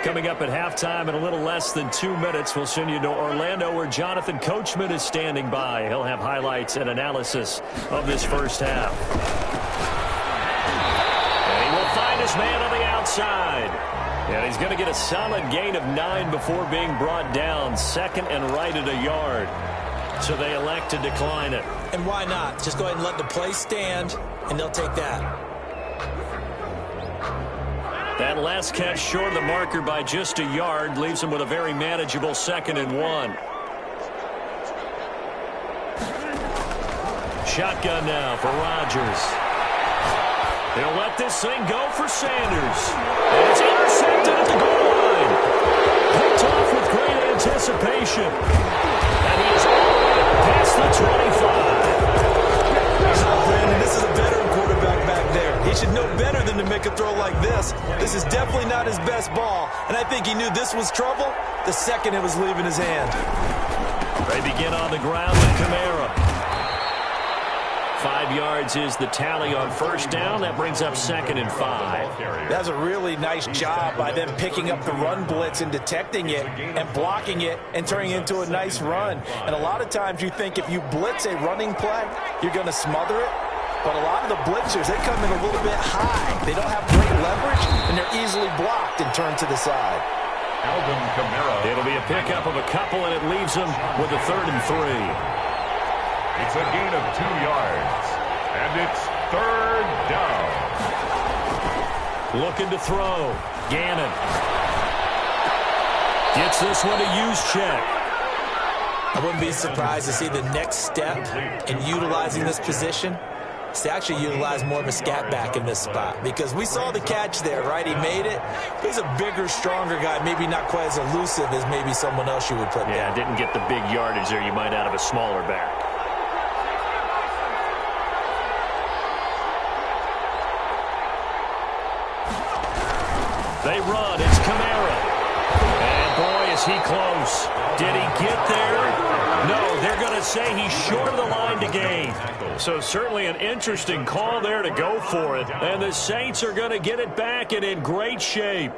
Coming up at halftime in a little less than 2 minutes, we'll send you to Orlando where Jonathan Coachman is standing by. He'll have highlights and analysis of this first half. And he will find his man on the outside. And he's going to get a solid gain of 9 before being brought down. Second and right at a yard. So they elect to decline it. And why not? Just go ahead and let the play stand, and they'll take that. That last catch short of the marker by just a yard leaves him with a very manageable 2nd and 1. Shotgun now for Rodgers. He'll let this thing go for Sanders. And it's intercepted at the goal line. Picked off with great anticipation. And he is all the way up past the 25. Brandon, this is a veteran quarterback back there. He should know better than to make a throw like this. This is definitely not his best ball, and I think he knew this was trouble the second it was leaving his hand. They begin on the ground with Kamara. 5 yards is the tally on first down. That brings up 2nd and 5. That's a really nice job by them picking up the run blitz and detecting it and blocking it and turning it into a nice run. And a lot of times you think if you blitz a running play, you're going to smother it. But a lot of the blitzers, they come in a little bit high. They don't have great leverage, and they're easily blocked and turned to the side. Alvin Kamara. It'll be a pickup of a couple, and it leaves them with a 3rd and 3. It's a gain of 2 yards, and it's 3rd down. Looking to throw. Gannon. Gets this one to use check. I wouldn't be surprised to see the next step in utilizing this position is to actually utilize more of a scat back in this spot, because we saw the catch there, right? He made it. He's a bigger, stronger guy, maybe not quite as elusive as maybe someone else you would put Yeah, down. didn't get the big yardage there you might out of a smaller back. They run. It's Kamara. And boy, is he close. Did he get there? No, they're going to say he's short of the line to gain. So certainly an interesting call there to go for it. And the Saints are going to get it back and in great shape.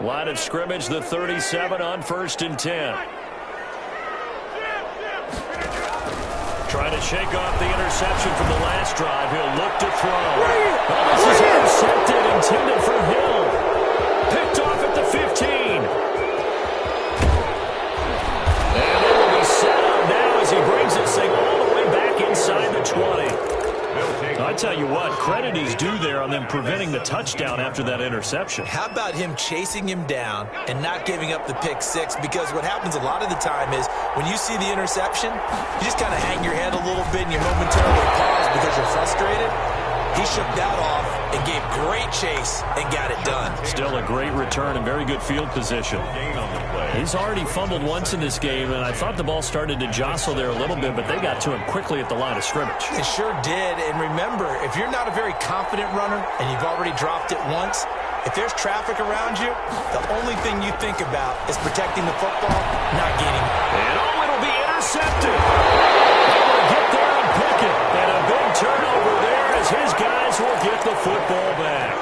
Line of scrimmage, the 37 on 1st and 10. Trying to shake off the interception from the last drive. He'll look to throw. Oh, this is intercepted, intended for Hill. Picked off at the 15. And it will be set up now as he brings this thing all the way back inside the 20. I tell you what, credit is due there on them preventing the touchdown after that interception. How about him chasing him down and not giving up the pick six? Because what happens a lot of the time is when you see the interception, you just kind of hang your head a little bit and you momentarily pause because you're frustrated. He shook that off and gave great chase and got it done. Still a great return and very good field position. He's already fumbled once in this game, and I thought the ball started to jostle there a little bit, but they got to him quickly at the line of scrimmage. It sure did. And remember, if you're not a very confident runner and you've already dropped it once, if there's traffic around you, the only thing you think about is protecting the football, not gaining it. And oh, it'll be intercepted. Able to get there and pick it. And a big turnover there as his guys will get the football back.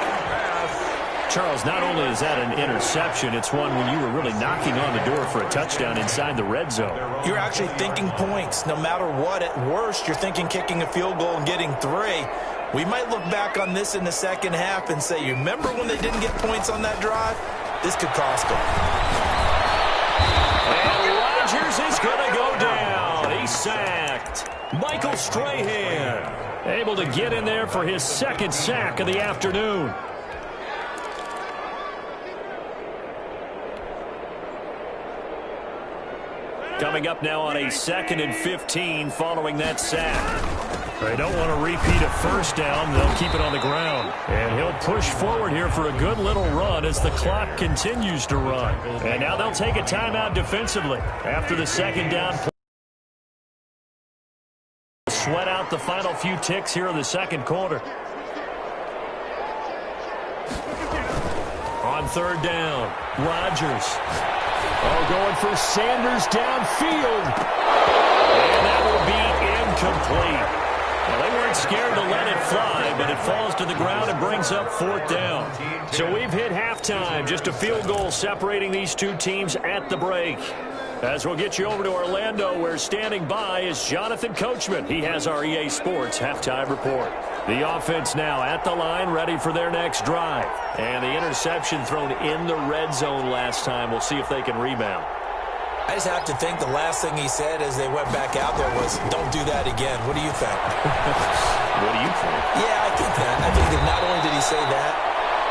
Charles, not only is that an interception, it's one when you were really knocking on the door for a touchdown inside the red zone. You're actually thinking points. No matter what, at worst, you're thinking kicking a field goal and getting 3. We might look back on this in the second half and say, you remember when they didn't get points on that drive? This could cost them. And Rodgers is going to go down. He's sacked. Michael Strahan able to get in there for his second sack of the afternoon. Coming up now on a 2nd and 15 following that sack. They don't want to repeat a first down. They'll keep it on the ground. And he'll push forward here for a good little run as the clock continues to run. And now they'll take a timeout defensively after the second down play. Sweat out the final few ticks here in the second quarter. On third down, Rodgers. Going for Sanders downfield. And that will be incomplete. Well, they weren't scared to let it fly, but it falls to the ground and brings up fourth down. So we've hit halftime. Just a field goal separating these two teams at the break. As we'll get you over to Orlando, where standing by is Jonathan Coachman. He has our EA Sports halftime report. The offense now at the line, ready for their next drive. And the interception thrown in the red zone last time. We'll see if they can rebound. I just have to think the last thing he said as they went back out there was, don't do that again. What do you think? What do you think? Yeah, I think that. I think that not only did he say that,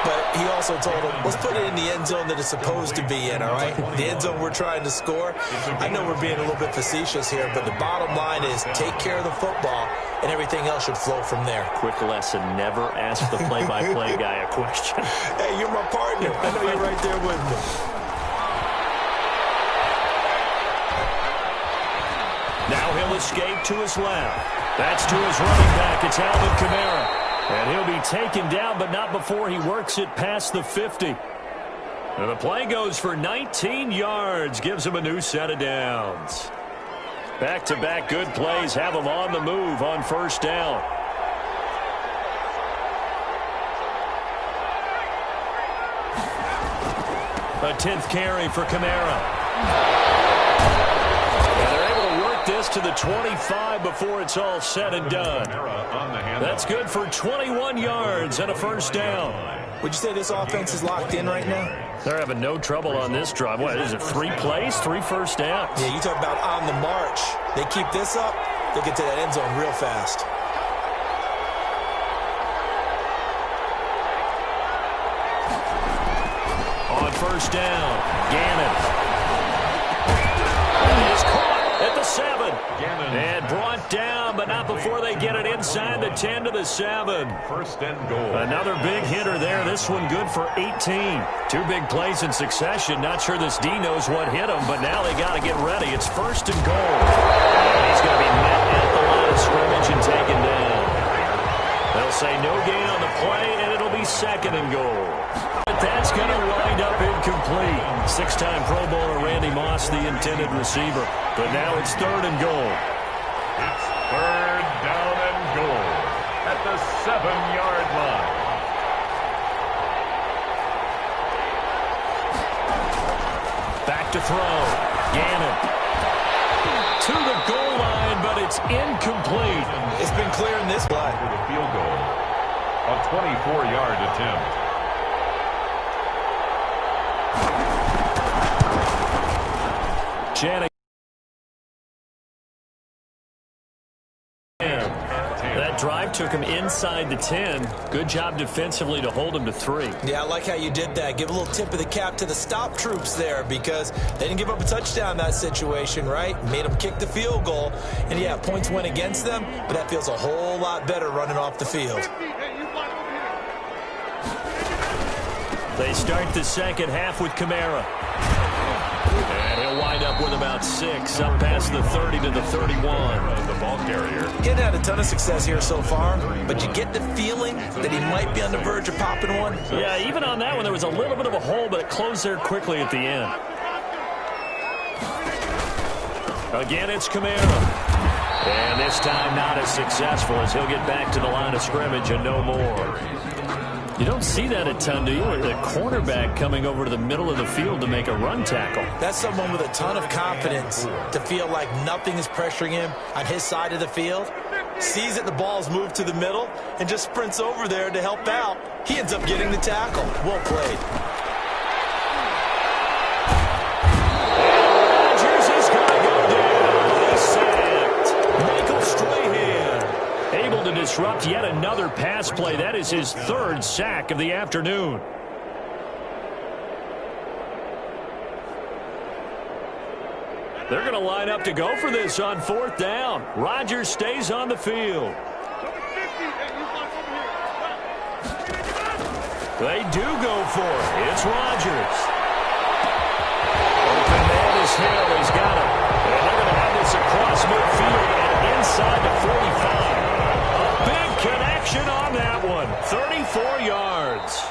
but he also told him, let's put it in the end zone that it's supposed to be in, all right? The end zone we're trying to score. I know we're being a little bit facetious here, but the bottom line is take care of the football, and everything else should flow from there. Quick lesson, never ask the play-by-play guy a question. Hey, you're my partner. I know you're right there with me. Now he'll escape to his left. That's to his running back. It's Alvin Kamara. And he'll be taken down, but not before he works it past the 50. And the play goes for 19 yards. Gives him a new set of downs. Back-to-back good plays have him on the move on first down. A 10th carry for Kamara. This to the 25 before it's all said and done. That's good for 21 yards and a first down. Would you say this offense is locked in right now? They're having no trouble on this drive. What is it, 3 plays, 3 first downs? Yeah, you talk about on the march. They keep this up, they get to that end zone real fast. On first down, Gannon. And he's caught at the 7. And brought down, but not before they get it inside the 10 to the 7. First and goal. Another big hitter there. This one good for 18. 2 big plays in succession. Not sure this D knows what hit him, but now they got to get ready. It's first and goal. And he's going to be met at the line of scrimmage and taken down. They'll say no gain on the play, and it'll be second and goal. But that's going to wind up incomplete. 6-time Pro Bowler Randy Moss, the intended receiver. But now it's third and goal. It's third down and goal at the 7-yard line. Back to throw. Gannon. To the goal line, but it's incomplete. It's been clear in this play. For the field goal. A 24-yard attempt. Channing. That drive took him inside the 10. Good job defensively to hold him to 3. Yeah, I like how you did that. Give a little tip of the cap to the stop troops there because they didn't give up a touchdown in that situation, right? Made them kick the field goal. And, yeah, points went against them, but that feels a whole lot better running off the field. They start the second half with Kamara. And he'll wind up with about 6, up past the 30 to the 31. The ball carrier. He hadn't had a ton of success here so far, but you get the feeling that he might be on the verge of popping one. Yeah, even on that one, there was a little bit of a hole, but it closed there quickly at the end. Again, it's Kamara. And this time not as successful as he'll get back to the line of scrimmage and no more. You don't see that a ton, do you? The cornerback coming over to the middle of the field to make a run tackle. That's someone with a ton of confidence to feel like nothing is pressuring him on his side of the field. Sees that the ball's moved to the middle and just sprints over there to help out. He ends up getting the tackle. Well played. Rodgers is going to go down. He's sacked. Michael Strahan able to disrupt yet another pass play. That is his 3rd sack of the afternoon. They're going to line up to go for this on 4th down. Rodgers stays on the field. They do go for it. It's Rodgers. Open man is Hill. He's got it. And they're going to have this across midfield and inside the 45. A big connection on that one. 34 yards.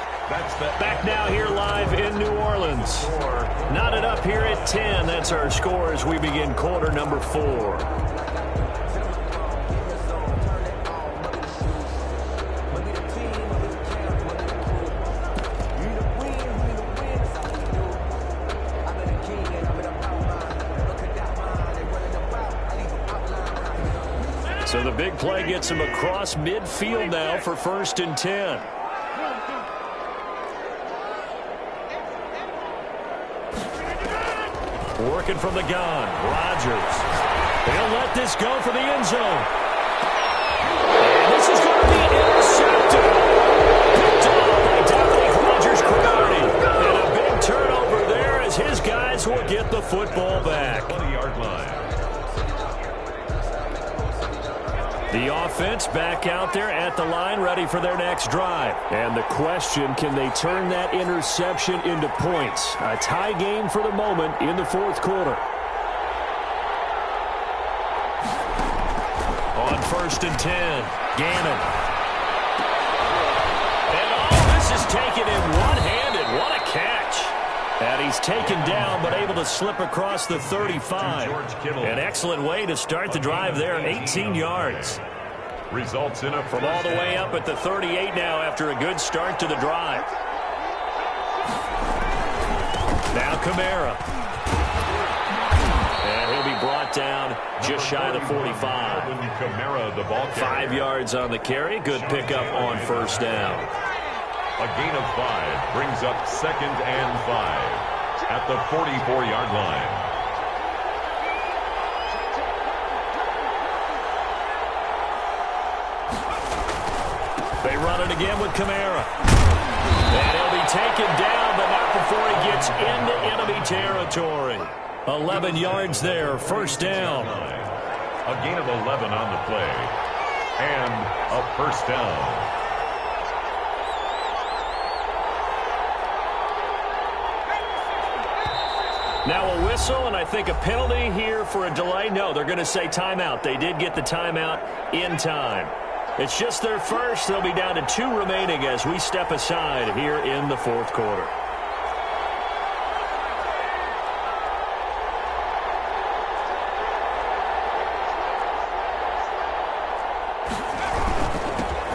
Back now here live in New Orleans. Knotted up here at 10. That's our score as we begin quarter number 4. So the big play gets him across midfield now for 1st and 10. Working from the gun, Rodgers. He'll let this go for the end zone. And this is going to be intercepted. Picked off by Dominique Rodgers-Cromartie. And a big turnover there as his guys will get the football back. 20-yard line. The offense back out there at the line, ready for their next drive. And the question, can they turn that interception into points? A tie game for the moment in the 4th quarter. On 1st and 10, Gannon. And this is taken in one-handed. What a catch. And he's taken down, but able to slip across the 35. An excellent way to start the drive there, 18 yards. Results in a from all the way up at the 38 now after a good start to the drive. Now Kamara. And he'll be brought down just shy of the 45. Kamara, the ball carrier. 5 yards on the carry. Good pickup on 1st down. A gain of 5 brings up 2nd and 5 at the 44-yard line. They run it again with Kamara. And he'll be taken down, but not before he gets into enemy territory. 11 yards there, 1st down. A gain of 11 on the play. And a 1st down. Now a whistle, and I think a penalty here for a delay. No, they're going to say timeout. They did get the timeout in time. It's just their first. They'll be down to 2 remaining as we step aside here in the 4th quarter.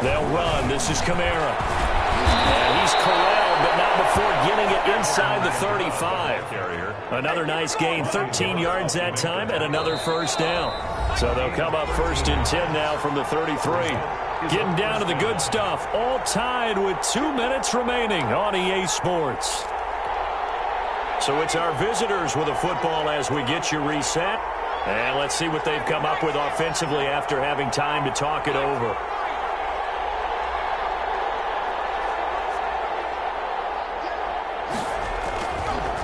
They'll run. This is Kamara. And he's corralled, but not before getting it inside the 35. Another nice gain, 13 yards that time, and another 1st down. So they'll come up 1st and 10 now from the 33. Getting down to the good stuff. All tied with 2 minutes remaining on EA Sports. So it's our visitors with a football as we get you reset. And let's see what they've come up with offensively after having time to talk it over.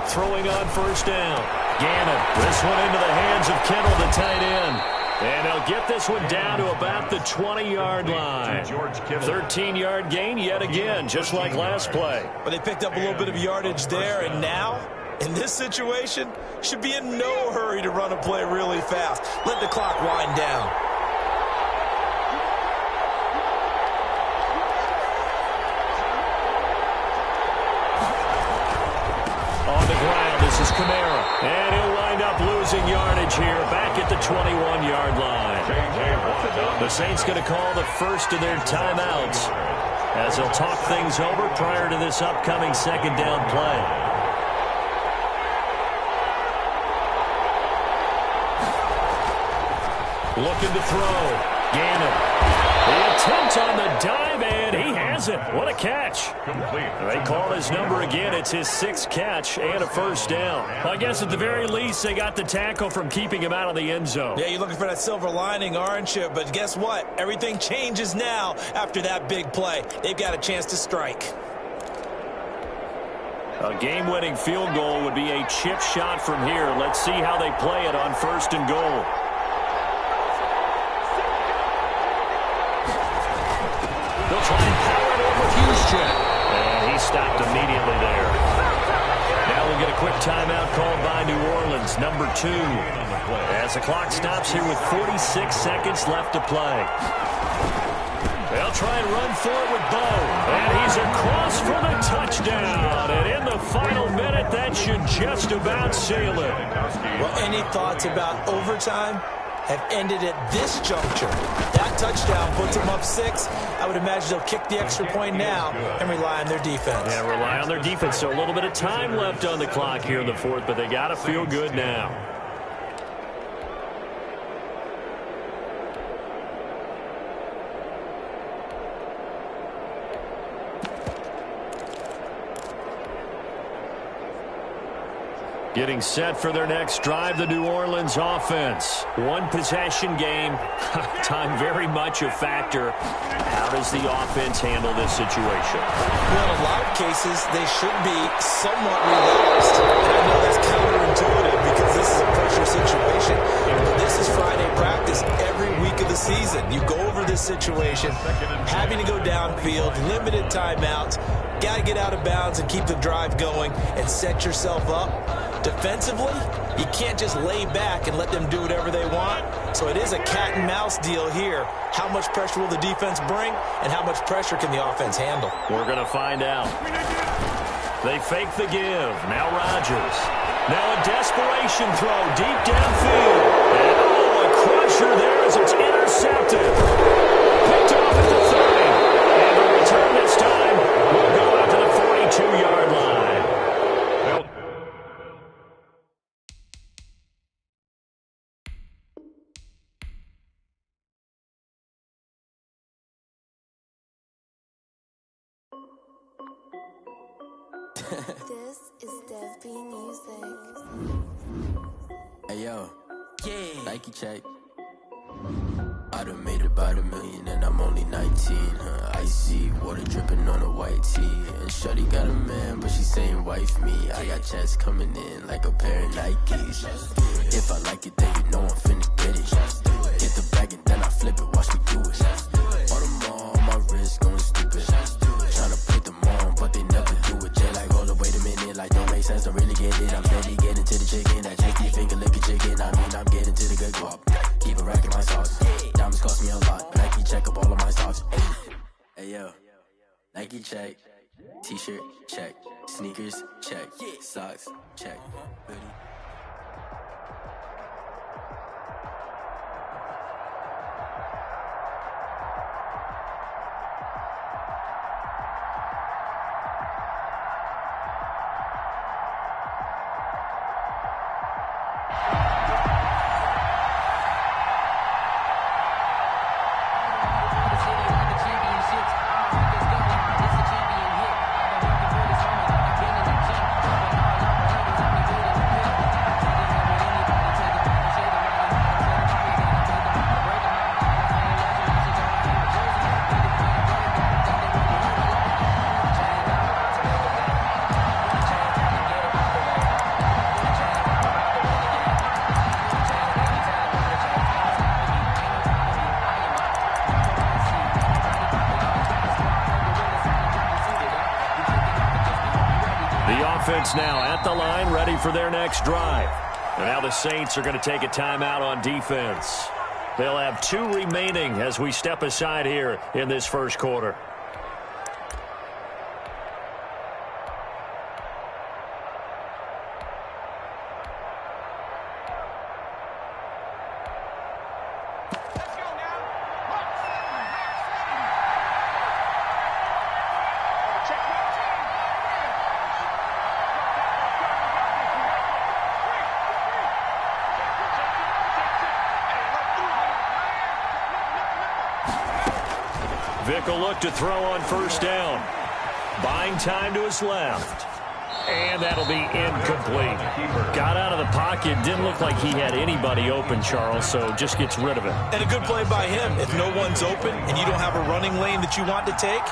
Throwing on 1st down. Gannon. This one into the hands of Kittle, the tight end. And he'll get this one down to about the 20-yard line. 13-yard gain yet again, just like last play. But they picked up a little bit of yardage there, and now, in this situation, should be in no hurry to run a play really fast. Let the clock wind down. On the ground, this is Kamara. And he'll wind up losing yardage here back at the 21-yard line. The Saints going to call the first of their timeouts as they'll talk things over prior to this upcoming 2nd down play. Looking to throw. Gannon. The attempt on the dive, and he has it. What a catch. They call his number again. It's his 6th catch and a 1st down. I guess at the very least, they got the tackle from keeping him out of the end zone. Yeah, you're looking for that silver lining, aren't you? But guess what? Everything changes now after that big play. They've got a chance to strike. A game-winning field goal would be a chip shot from here. Let's see how they play it on 1st and goal. They'll try and power it over Houston. And he stopped immediately there. Now we'll get a quick timeout called by New Orleans, number 2. As the clock stops here with 46 seconds left to play. They'll try and run for it with Bo. And he's across for the touchdown. And in the final minute, that should just about seal it. Well, any thoughts about overtime have ended at this juncture. That touchdown puts them up 6. I would imagine they'll kick the extra point now and rely on their defense. Yeah, rely on their defense. So a little bit of time left on the clock here in the 4th, but they got to feel good now. Getting set for their next drive, the New Orleans offense. One possession game. Time very much a factor. How does the offense handle this situation? Well, in a lot of cases, they should be somewhat relaxed. And I know that's counterintuitive because this is a pressure situation. But this is Friday practice every week of the season. You go over this situation, having to go downfield, limited timeouts, got to get out of bounds and keep the drive going and set yourself up. Defensively, you can't just lay back and let them do whatever they want. So it is a cat and mouse deal here. How much pressure will the defense bring, and how much pressure can the offense handle? We're going to find out. They fake the give. Now Rodgers. Now a desperation throw deep downfield. And a crusher there as it's intercepted. Picked off at the 30. And the return this time will go out to the 42-yard line. This is Dev B Music. Hey yo, yeah. Nike check. I done made about $1 million and I'm only 19. Icy water dripping on a white tee. And shorty got a man, but she saying wife me. I got checks coming in like a pair of Nikes. If I like it, then you know I'm finna get it. Get the bag and then I flip it, watch me do it. All them all on my wrist going stupid. Tryna put them on, but they never do it. Jay like, hold up, wait a minute, like don't make sense, don't really get it. I'm steady getting to the chicken, that cheeky finger licking chicken. I mean, I'm getting to the good guap. Keep a rack in my sauce. Diamonds cost me a lot, Nike check up all of my stocks. Hey yo, Nike check, t-shirt check, sneakers check, socks check, hoodie. Now at the line, ready for their next drive. And now the Saints are going to take a timeout on defense. They'll have 2 remaining as we step aside here in this first quarter. Vick will look to throw on first down. Buying time to his left. And that'll be incomplete. Got out of the pocket. Didn't look like he had anybody open, Charles, so just gets rid of it. And a good play by him. If no one's open and you don't have a running lane that you want to take,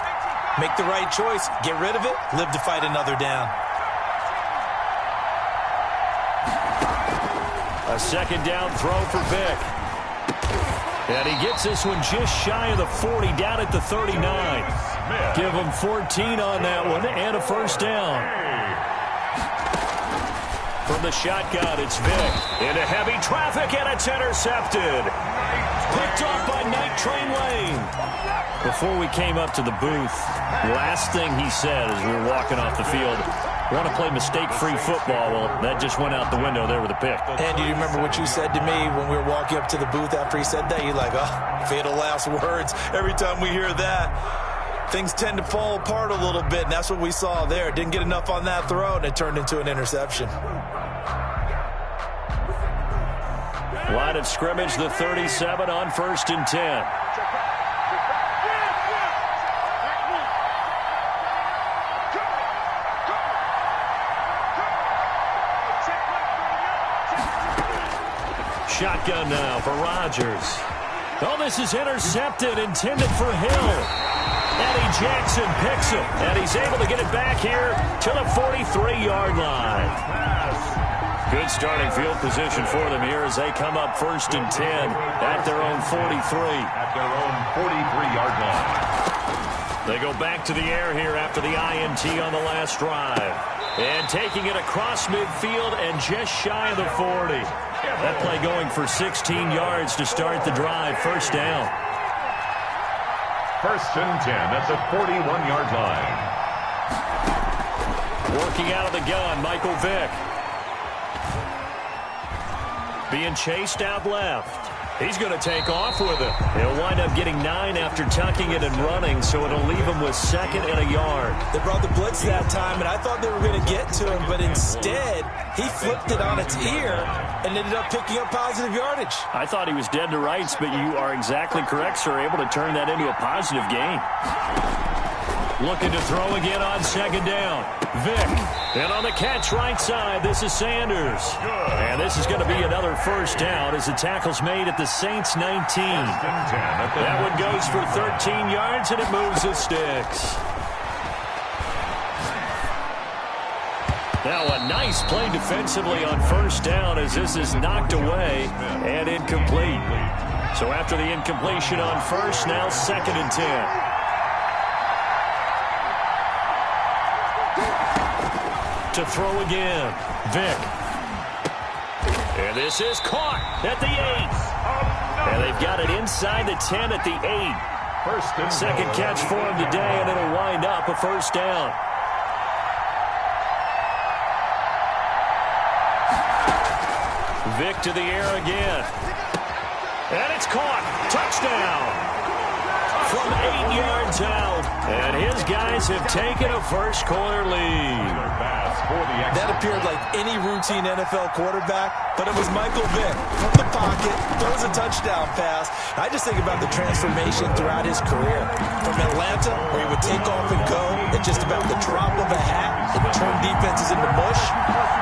make the right choice. Get rid of it. Live to fight another down. A second down throw for Vick. And he gets this one just shy of the 40, down at the 39. Give him 14 on that one and a first down. From the shotgun, it's Vick. Into heavy traffic, and it's intercepted. Picked off by Night Train Lane. Before we came up to the booth, last thing he said as we were walking off the field, want to play mistake-free football. Well, that just went out the window there with a pick. And do you remember what you said to me when we were walking up to the booth after he said that? You're like, oh, fatal last words. Every time we hear that, things tend to fall apart a little bit, and that's what we saw there. Didn't get enough on that throw, and it turned into an interception. Line of scrimmage, the 37 on 1st and 10. Shotgun now for Rodgers. Oh, this is intercepted, intended for Hill. Eddie Jackson picks him, and he's able to get it back here to the 43-yard line. Good starting field position for them here as they come up 1st and 10 at their own 43. At their own 43-yard line. They go back to the air here after the INT on the last drive. And taking it across midfield and just shy of the 40. That play going for 16 yards to start the drive. First down. 1st and 10 at the 41-yard line. Working out of the gun, Michael Vick. Being chased out left. He's going to take off with it. He'll wind up getting 9 after tucking it and running, so it'll leave him with 2nd and a yard. They brought the blitz that time, and I thought they were going to get to him, but instead, he flipped it on its ear and ended up picking up positive yardage. I thought he was dead to rights, but you are exactly correct, sir. Able to turn that into a positive gain. Looking to throw again on 2nd down. Vick. And on the catch right side, this is Sanders. And this is going to be another first down as the tackle's made at the Saints 19. That one goes for 13 yards, and it moves the sticks. Now a nice play defensively on first down as this is knocked away and incomplete. So after the incompletion on first, now 2nd and 10. To throw again, Vick. And this is caught at the 8. And they've got it inside the 10 at the 8. Second catch for him today, and it'll wind up a first down. Vick to the air again. And it's caught. Touchdown. From 8 yards out. And his guys have taken a first quarter lead. That appeared like any routine NFL quarterback, but it was Michael Vick from the pocket, throws a touchdown pass. I just think about the transformation throughout his career. From Atlanta, where he would take off and go at just about the drop of a hat and turn defenses into mush.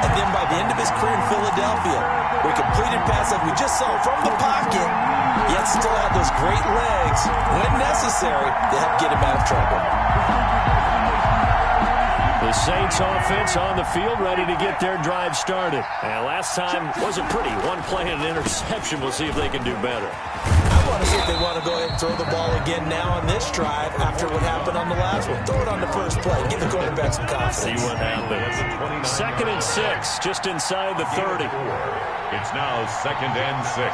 And then by the end of his career in Philadelphia, where he completed pass like we just saw from the pocket, yet still had those great legs, when necessary, to help get him out of trouble. The Saints offense on the field, ready to get their drive started. And last time wasn't pretty. One play and an interception. We'll see if they can do better. I want to see if they want to go ahead and throw the ball again now on this drive after what happened on the last one. Throw it on the first play. Give the quarterback some confidence. See what happens. 2nd and 6, just inside the 30. It's now 2nd and 6.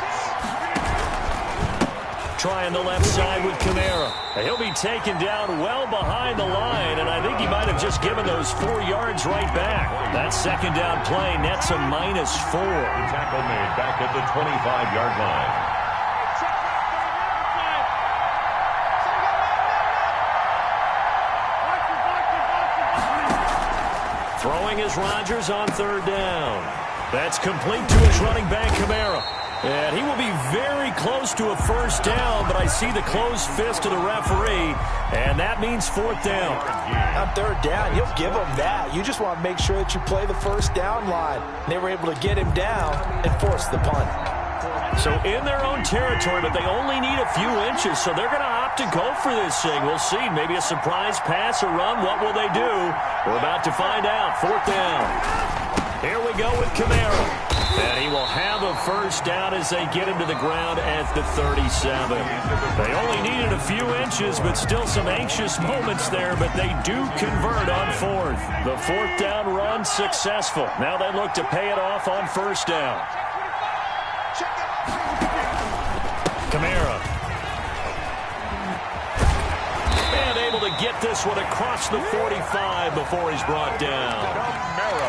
Trying the left side with Kamara. He'll be taken down well behind the line, and I think he might have just given those 4 yards right back. That 2nd down play nets a -4. The tackle made back at the 25-yard line. Throwing is Rodgers on 3rd down. That's complete to his running back, Kamara. And he will be very close to a first down, but I see the closed fist of the referee, and that means 4th down. On 3rd down, you'll give them that. You just want to make sure that you play the first down line. They were able to get him down and force the punt. So in their own territory, but they only need a few inches, so they're going to opt to go for this thing. We'll see. Maybe a surprise pass or run. What will they do? We're about to find out. 4th down. Here we go with Kamara. And he will have a first down as they get him to the ground at the 37. They only needed a few inches, but still some anxious moments there, but they do convert on fourth. The fourth down run successful. Now they look to pay it off on first down. Kamara. And able to get this one across the 45 before he's brought down.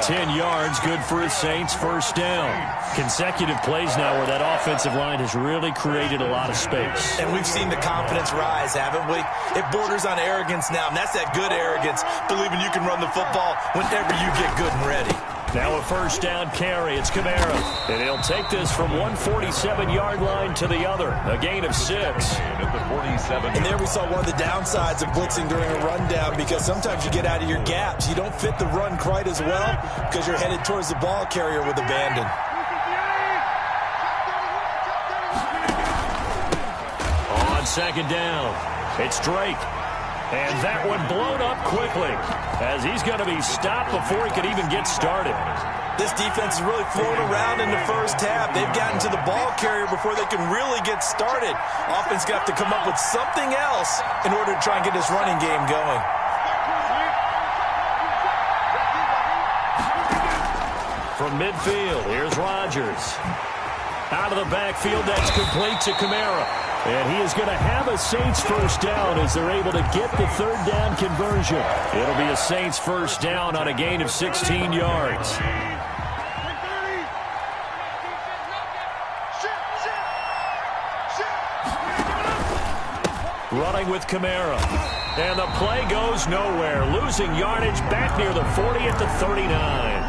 10 yards, good for his Saints first down. Consecutive plays now where that offensive line has really created a lot of space. And we've seen the confidence rise, haven't we? It borders on arrogance now, and that's that good arrogance, believing you can run the football whenever you get good and ready. Now a first down carry. It's Kamara. And he'll take this from 147-yard line to the other. A gain of 6. And there we saw one of the downsides of blitzing during a rundown, because sometimes you get out of your gaps. You don't fit the run quite as well because you're headed towards the ball carrier with abandon. On second down, it's Drake. And that one blown up quickly as he's going to be stopped before he could even get started. This defense is really flown around in the first half. They've gotten to the ball carrier before they can really get started. Offense got to come up with something else in order to try and get this running game going. From midfield, here's Rodgers. Out of the backfield, that's complete to Kamara. And he is going to have a Saints first down as they're able to get the third down conversion. It'll be a Saints first down on a gain of 16 yards. Running with Kamara. And the play goes nowhere. Losing yardage back near the 40 at the 39.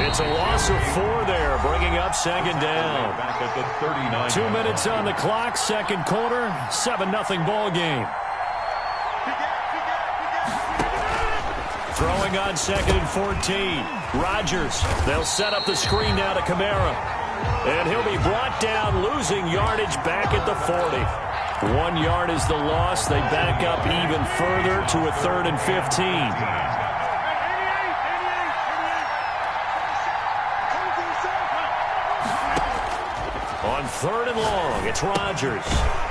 It's a loss of 4 there, bringing up second down. 2 minutes on the clock, second quarter, 7-0 ball game. Throwing on second and 14. Rodgers, they'll set up the screen now to Kamara. And he'll be brought down, losing yardage back at the 40. 1 yard is the loss. They back up even further to a 3rd and 15. On 3rd and long, it's Rodgers.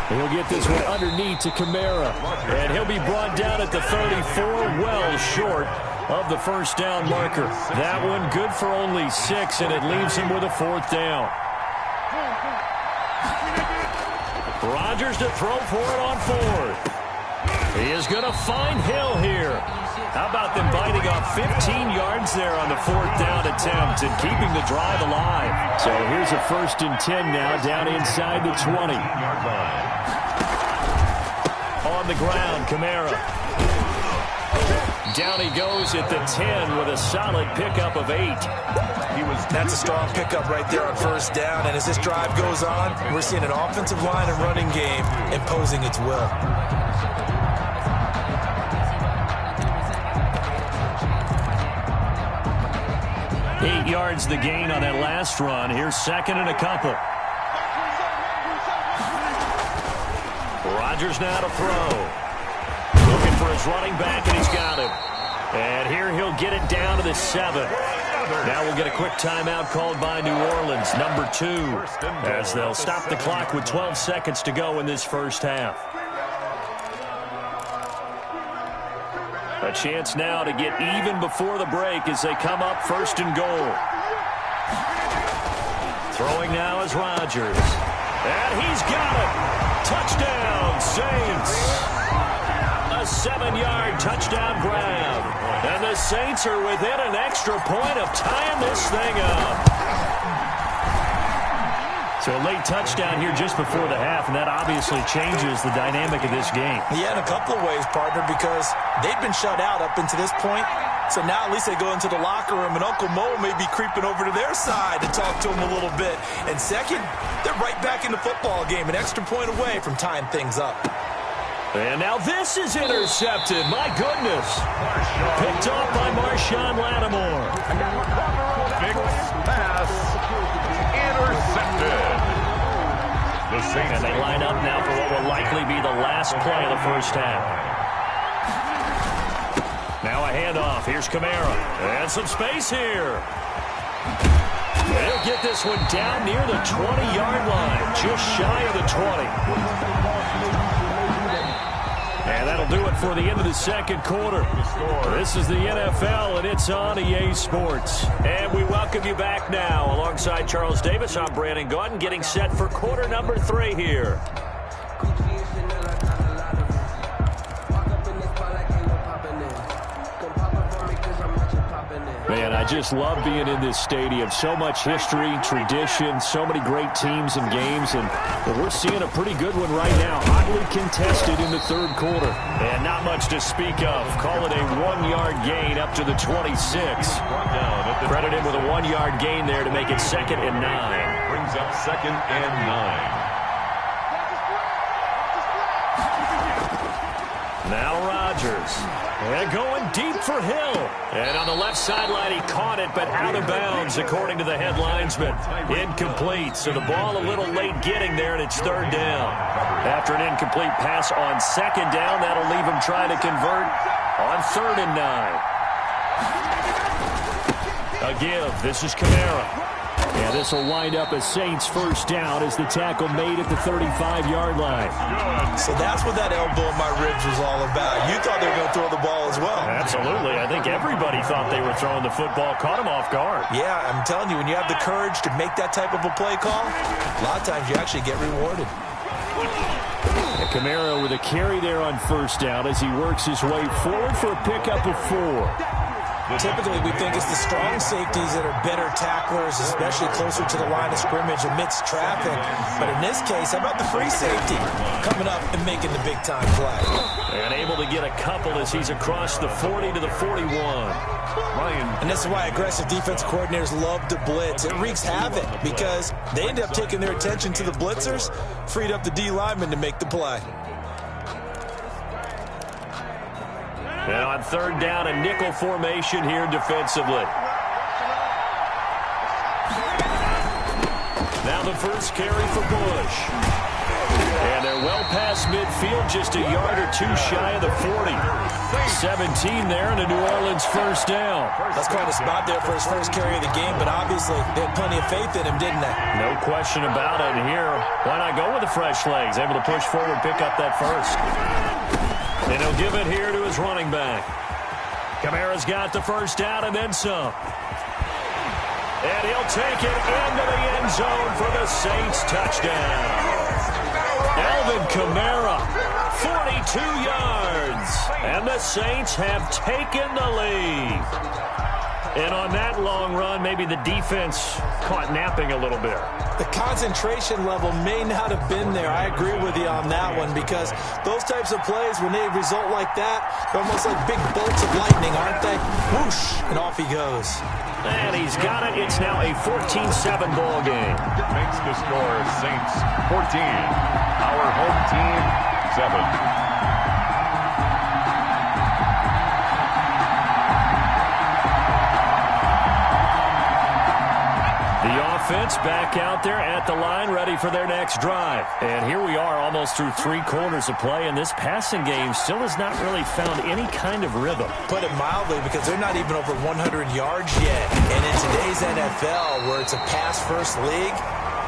He'll get this one underneath to Kamara. And he'll be brought down at the 34, well short of the first down marker. That one good for only 6, and it leaves him with a 4th down. Rodgers to throw for it on 4th. He is going to find Hill here. How about them biting off 15 yards there on the 4th down attempt and keeping the drive alive? So here's a 1st and 10 now down inside the 20. On the ground, Kamara. Down he goes at the 10 with a solid pickup of 8. That's a strong pickup right there on first down. And as this drive goes on, we're seeing an offensive line and running game imposing its will. Eight yards the gain on that last run. Here's second and a couple. Rodgers now to throw. Looking for his running back, and he's got him. And here he'll get it down to the 7. Now we'll get a quick timeout called by New Orleans, number 2, as they'll stop the clock with 12 seconds to go in this first half. A chance now to get even before the break as they come up 1st and goal. Throwing now is Rodgers. And he's got it. Touchdown, Saints. A 7-yard touchdown grab. And the Saints are within an extra point of tying this thing up. So a late touchdown here just before the half, and that obviously changes the dynamic of this game. Yeah, in a couple of ways, partner, because they've been shut out up until this point. So now at least they go into the locker room, and Uncle Mo may be creeping over to their side to talk to him a little bit. And second, they're right back in the football game, an extra point away from tying things up. And now this is intercepted. My goodness. Picked off by Marshawn Lattimore. Big pass. Intercepted. And they line up now for what will likely be the last play of the first half. Now a handoff. Here's Kamara. And some space here. They'll get this one down near the 20-yard line, just shy of the 20. And that'll do it for the end of the second quarter. This is the NFL, and it's on EA Sports. And we welcome you back now. Alongside Charles Davis, I'm Brandon Gaudin, getting set for quarter number 3 here. Man, I just love being in this stadium. So much history, tradition, so many great teams and games, and we're seeing a pretty good one right now. Hotly contested in the third quarter. And not much to speak of. Call it a 1-yard gain up to the 26. Credit him with a 1-yard gain there to make it 2nd and 9. Brings up 2nd and 9. Now Rodgers. And going deep for Hill. And on the left sideline, he caught it, but out of bounds, according to the head linesman. Incomplete. So the ball a little late getting there, and it's 3rd down. After an incomplete pass on 2nd down, that'll leave him trying to convert on 3rd and 9. A give. This is Kamara. And this will wind up a Saints first down as the tackle made at the 35-yard line. So that's what that elbow in my ribs was all about. You thought they were going to throw the ball as well. Absolutely. I think everybody thought they were throwing the football. Caught him off guard. Yeah, I'm telling you, when you have the courage to make that type of a play call, a lot of times you actually get rewarded. And Kamara with a carry there on first down as he works his way forward for a pickup of 4. Typically, we think it's the strong safeties that are better tacklers, especially closer to the line of scrimmage amidst traffic. But in this case, how about the free safety coming up and making the big-time play? And able to get a couple as he's across the 40 to the 41. And this is why aggressive defense coordinators love to blitz. It wreaks havoc because they end up taking their attention to the blitzers, freed up the D lineman to make the play. And on 3rd down, a nickel formation here defensively. Now the first carry for Bush. And they're well past midfield, just a yard or 2 shy of the 40. 17 there and a New Orleans first down. Let's call it a spot there for his first carry of the game, but obviously they had plenty of faith in him, didn't they? No question about it. And here, why not go with the fresh legs? Able to push forward, pick up that first. And he'll give it here to his running back. Kamara's got the first down and then some. And he'll take it into the end zone for the Saints touchdown. Alvin Kamara, 42 yards. And the Saints have taken the lead. And on that long run, maybe the defense caught napping a little bit. The concentration level may not have been there. I agree with you on that one because those types of plays, when they result like that, they're almost like big bolts of lightning, aren't they? Whoosh, and off he goes. And he's got it. It's now a 14-7 ball game. Makes the score Saints 14. Our home team 7. Offense back out there at the line, ready for their next drive. And here we are almost through 3 quarters of play, and this passing game still has not really found any kind of rhythm. Put it mildly, because they're not even over 100 yards yet. And in today's NFL, where it's a pass-first league,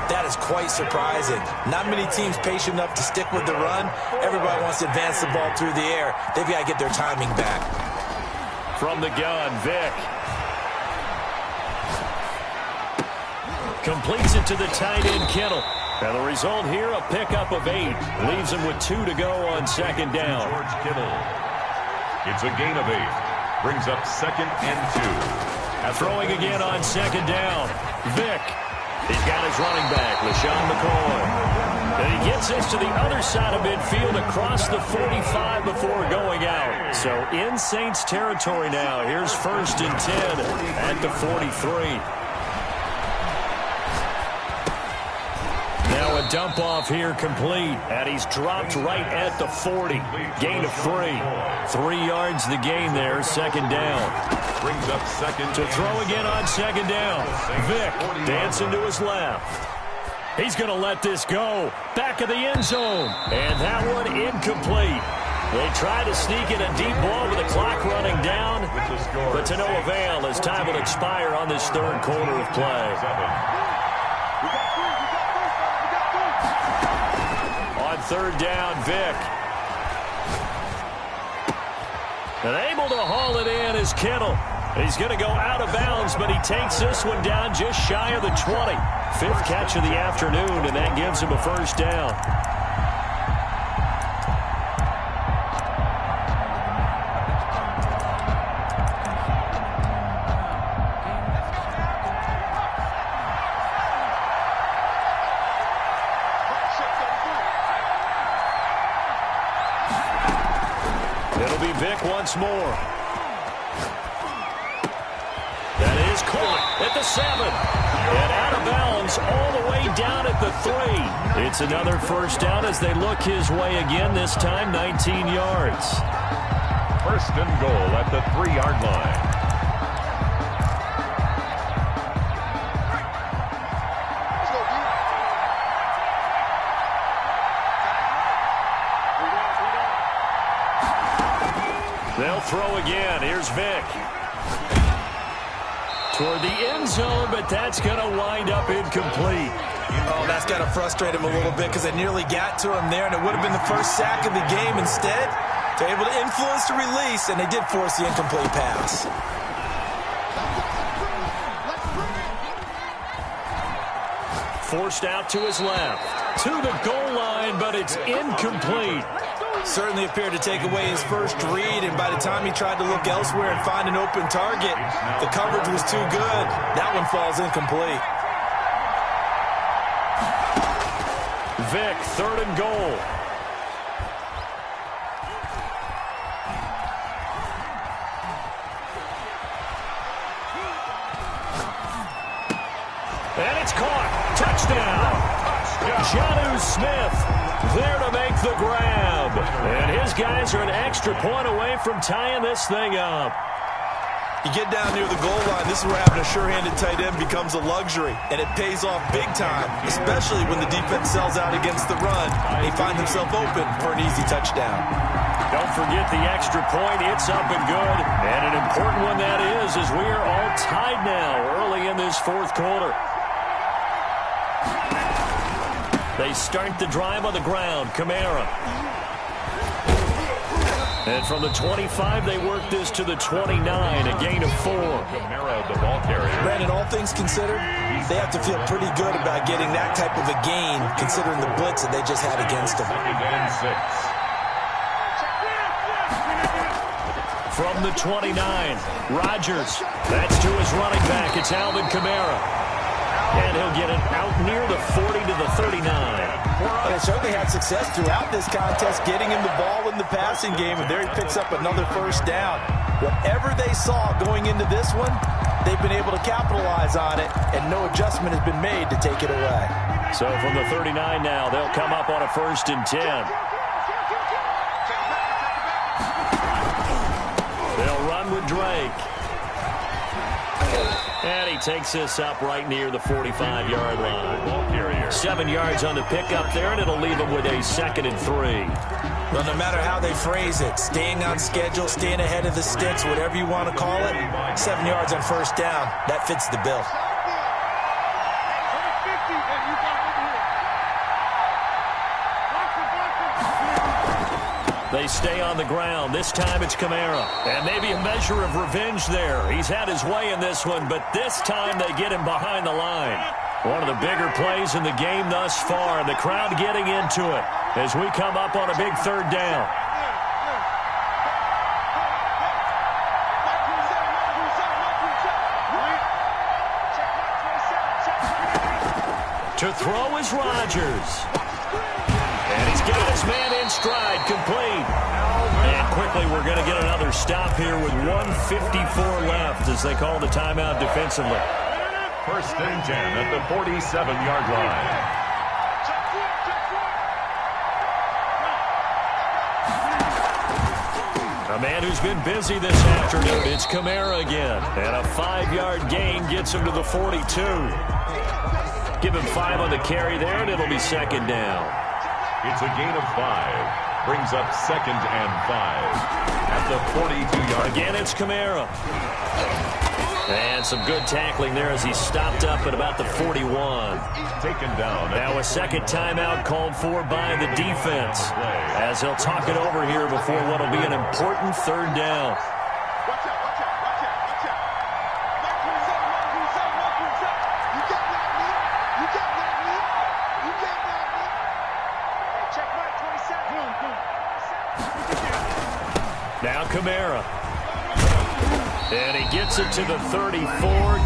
that is quite surprising. Not many teams patient enough to stick with the run. Everybody wants to advance the ball through the air. They've got to get their timing back. From the gun, Vick. Completes it to the tight end, Kittle. And the result here, a pickup of 8. Leaves him with 2 to go on 2nd down. George Kittle. It's a gain of 8. Brings up 2nd and 2. Throwing again on 2nd down. Vick. He's got his running back, LaShawn McCoy. And he gets this to the other side of midfield across the 45 before going out. So in Saints territory now. Here's 1st and 10 at the 43. Now a dump off here complete. And he's dropped right at the 40. Gain of 3. 3 yards the gain there. 2nd down. Brings up 2nd. To throw again on 2nd down. Vick dancing to his left. He's going to let this go. Back of the end zone. And that one incomplete. They try to sneak in a deep ball with the clock running down, but to no avail as time will expire on this third quarter of play. On third down, Vick. And able to haul it in is Kittle. He's going to go out of bounds, but he takes this one down just shy of the 20. Fifth catch of the afternoon, and that gives him a first down. It'll be Vick once more. That is caught at the 7. And out of bounds all the way down at the 3. It's another first down as they look his way again, this time 19 yards. First and goal at the 3-yard line. They'll throw again. Here's Vick. Toward the end zone, but that's going to wind up incomplete. Oh, that's got to frustrate him a little bit because they nearly got to him there, and it would have been the first sack of the game. Instead, they're able to influence the release, and they did force the incomplete pass. Forced out to his left. To the goal line, but it's incomplete. Certainly appeared to take away his first read, and by the time he tried to look elsewhere and find an open target, the coverage was too good. That one falls incomplete. Vick, third and goal. And it's caught. Touchdown. Shaud Smith there to make the grab. And his guys are an extra point away from tying this thing up. You get down near the goal line, this is where having a sure-handed tight end becomes a luxury, and it pays off big time, especially when the defense sells out against the run and he finds himself open for an easy touchdown. Don't forget the extra point. It's up and good, and an important one that is, as we are all tied now early in this fourth quarter. They start the drive on the ground. Kamara. And from the 25, they work this to the 29, a gain of 4. Kamara, the ball carrier. Brandon, all things considered, they have to feel pretty good about getting that type of a gain, considering the blitz that they just had against them. Second and 6. From the 29, Rodgers. That's to his running back. It's Alvin Kamara. And he'll get it out near the 40 to the 39. Well, they certainly had success throughout this contest, getting him the ball in the passing game, and there he picks up another first down. Whatever they saw going into this one, they've been able to capitalize on it, and no adjustment has been made to take it away. So from the 39 now, they'll come up on a 1st and 10. They'll run with Drake. And he takes this up right near the 45-yard line. 7 yards on the pickup there, and it'll leave him with a 2nd and 3. Well, no matter how they phrase it, staying on schedule, staying ahead of the sticks, whatever you want to call it, 7 yards on first down, that fits the bill. They stay on the ground. This time it's Kamara. And maybe a measure of revenge there. He's had his way in this one, but this time they get him behind the line. One of the bigger plays in the game thus far. The crowd getting into it as we come up on a big 3rd down. To throw is Rodgers. And he's got his man in stride, complete. And quickly we're going to get another stop here with 1:54 left as they call the timeout defensively. 1st and 10 at the 47-yard line. A man who's been busy this afternoon, it's Kamara again. And a 5-yard gain gets him to the 42. Give him 5 on the carry there, and it'll be 2nd down. It's a gain of 5. Brings up 2nd and 5 at the 42-yard. Again, it's Kamara. And some good tackling there as he stopped up at about the 41. Taken down. Now a second timeout called for by the defense as they'll talk it over here before what will be an important third down. Now Kamara. And he gets it to the 34.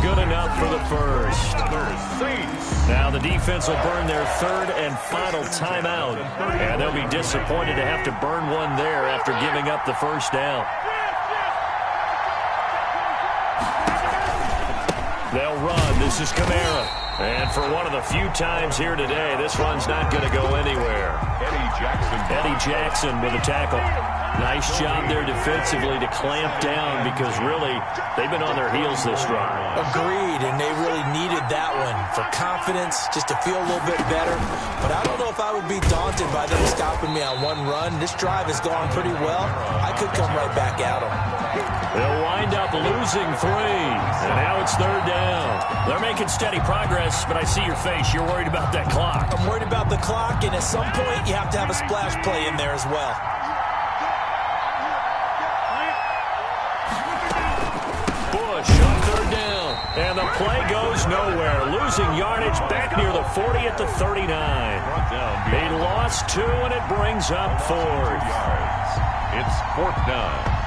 Good enough for the first. Now the defense will burn their third and final timeout. And they'll be disappointed to have to burn one there after giving up the first down. They'll run. This is Kamara. And for one of the few times here today, this one's not going to go anywhere. Eddie Jackson with a tackle. Nice job there defensively to clamp down because really they've been on their heels this drive. Agreed, and they really needed that one for confidence, just to feel a little bit better. But I don't know if I would be daunted by them stopping me on one run. This drive has gone pretty well. I could come right back at them. They'll wind up losing 3, and now it's third down. They're making steady progress, but I see your face. You're worried about that clock. I'm worried about the clock, and at some point you have to have a splash play in there as well. On third down, and the play goes nowhere. Losing yardage back near the 40 at the 39. He lost 2, and it brings up 4. It's 4th down.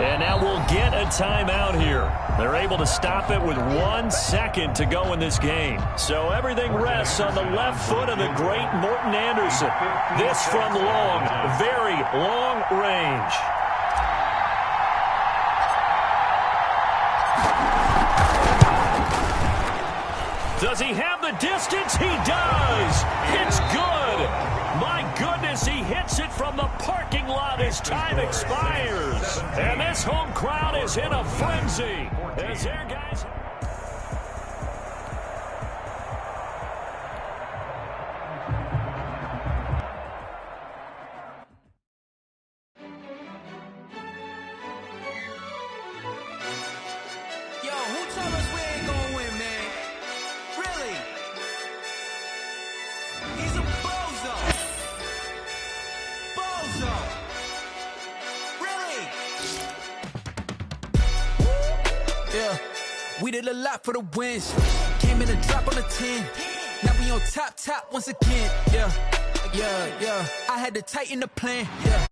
And now we'll get a timeout here. They're able to stop it with 1 second to go in this game. So everything rests on the left foot of the great Morton Anderson. This from long, very long range. Does he have the distance? He does. It's good. My goodness, he hits it from the parking lot as time expires. And this home crowd is in a frenzy. As their guys... We did a lot for the wins. Came in a drop on the 10. Now we on top once again. Yeah. I had to tighten the plan. Yeah.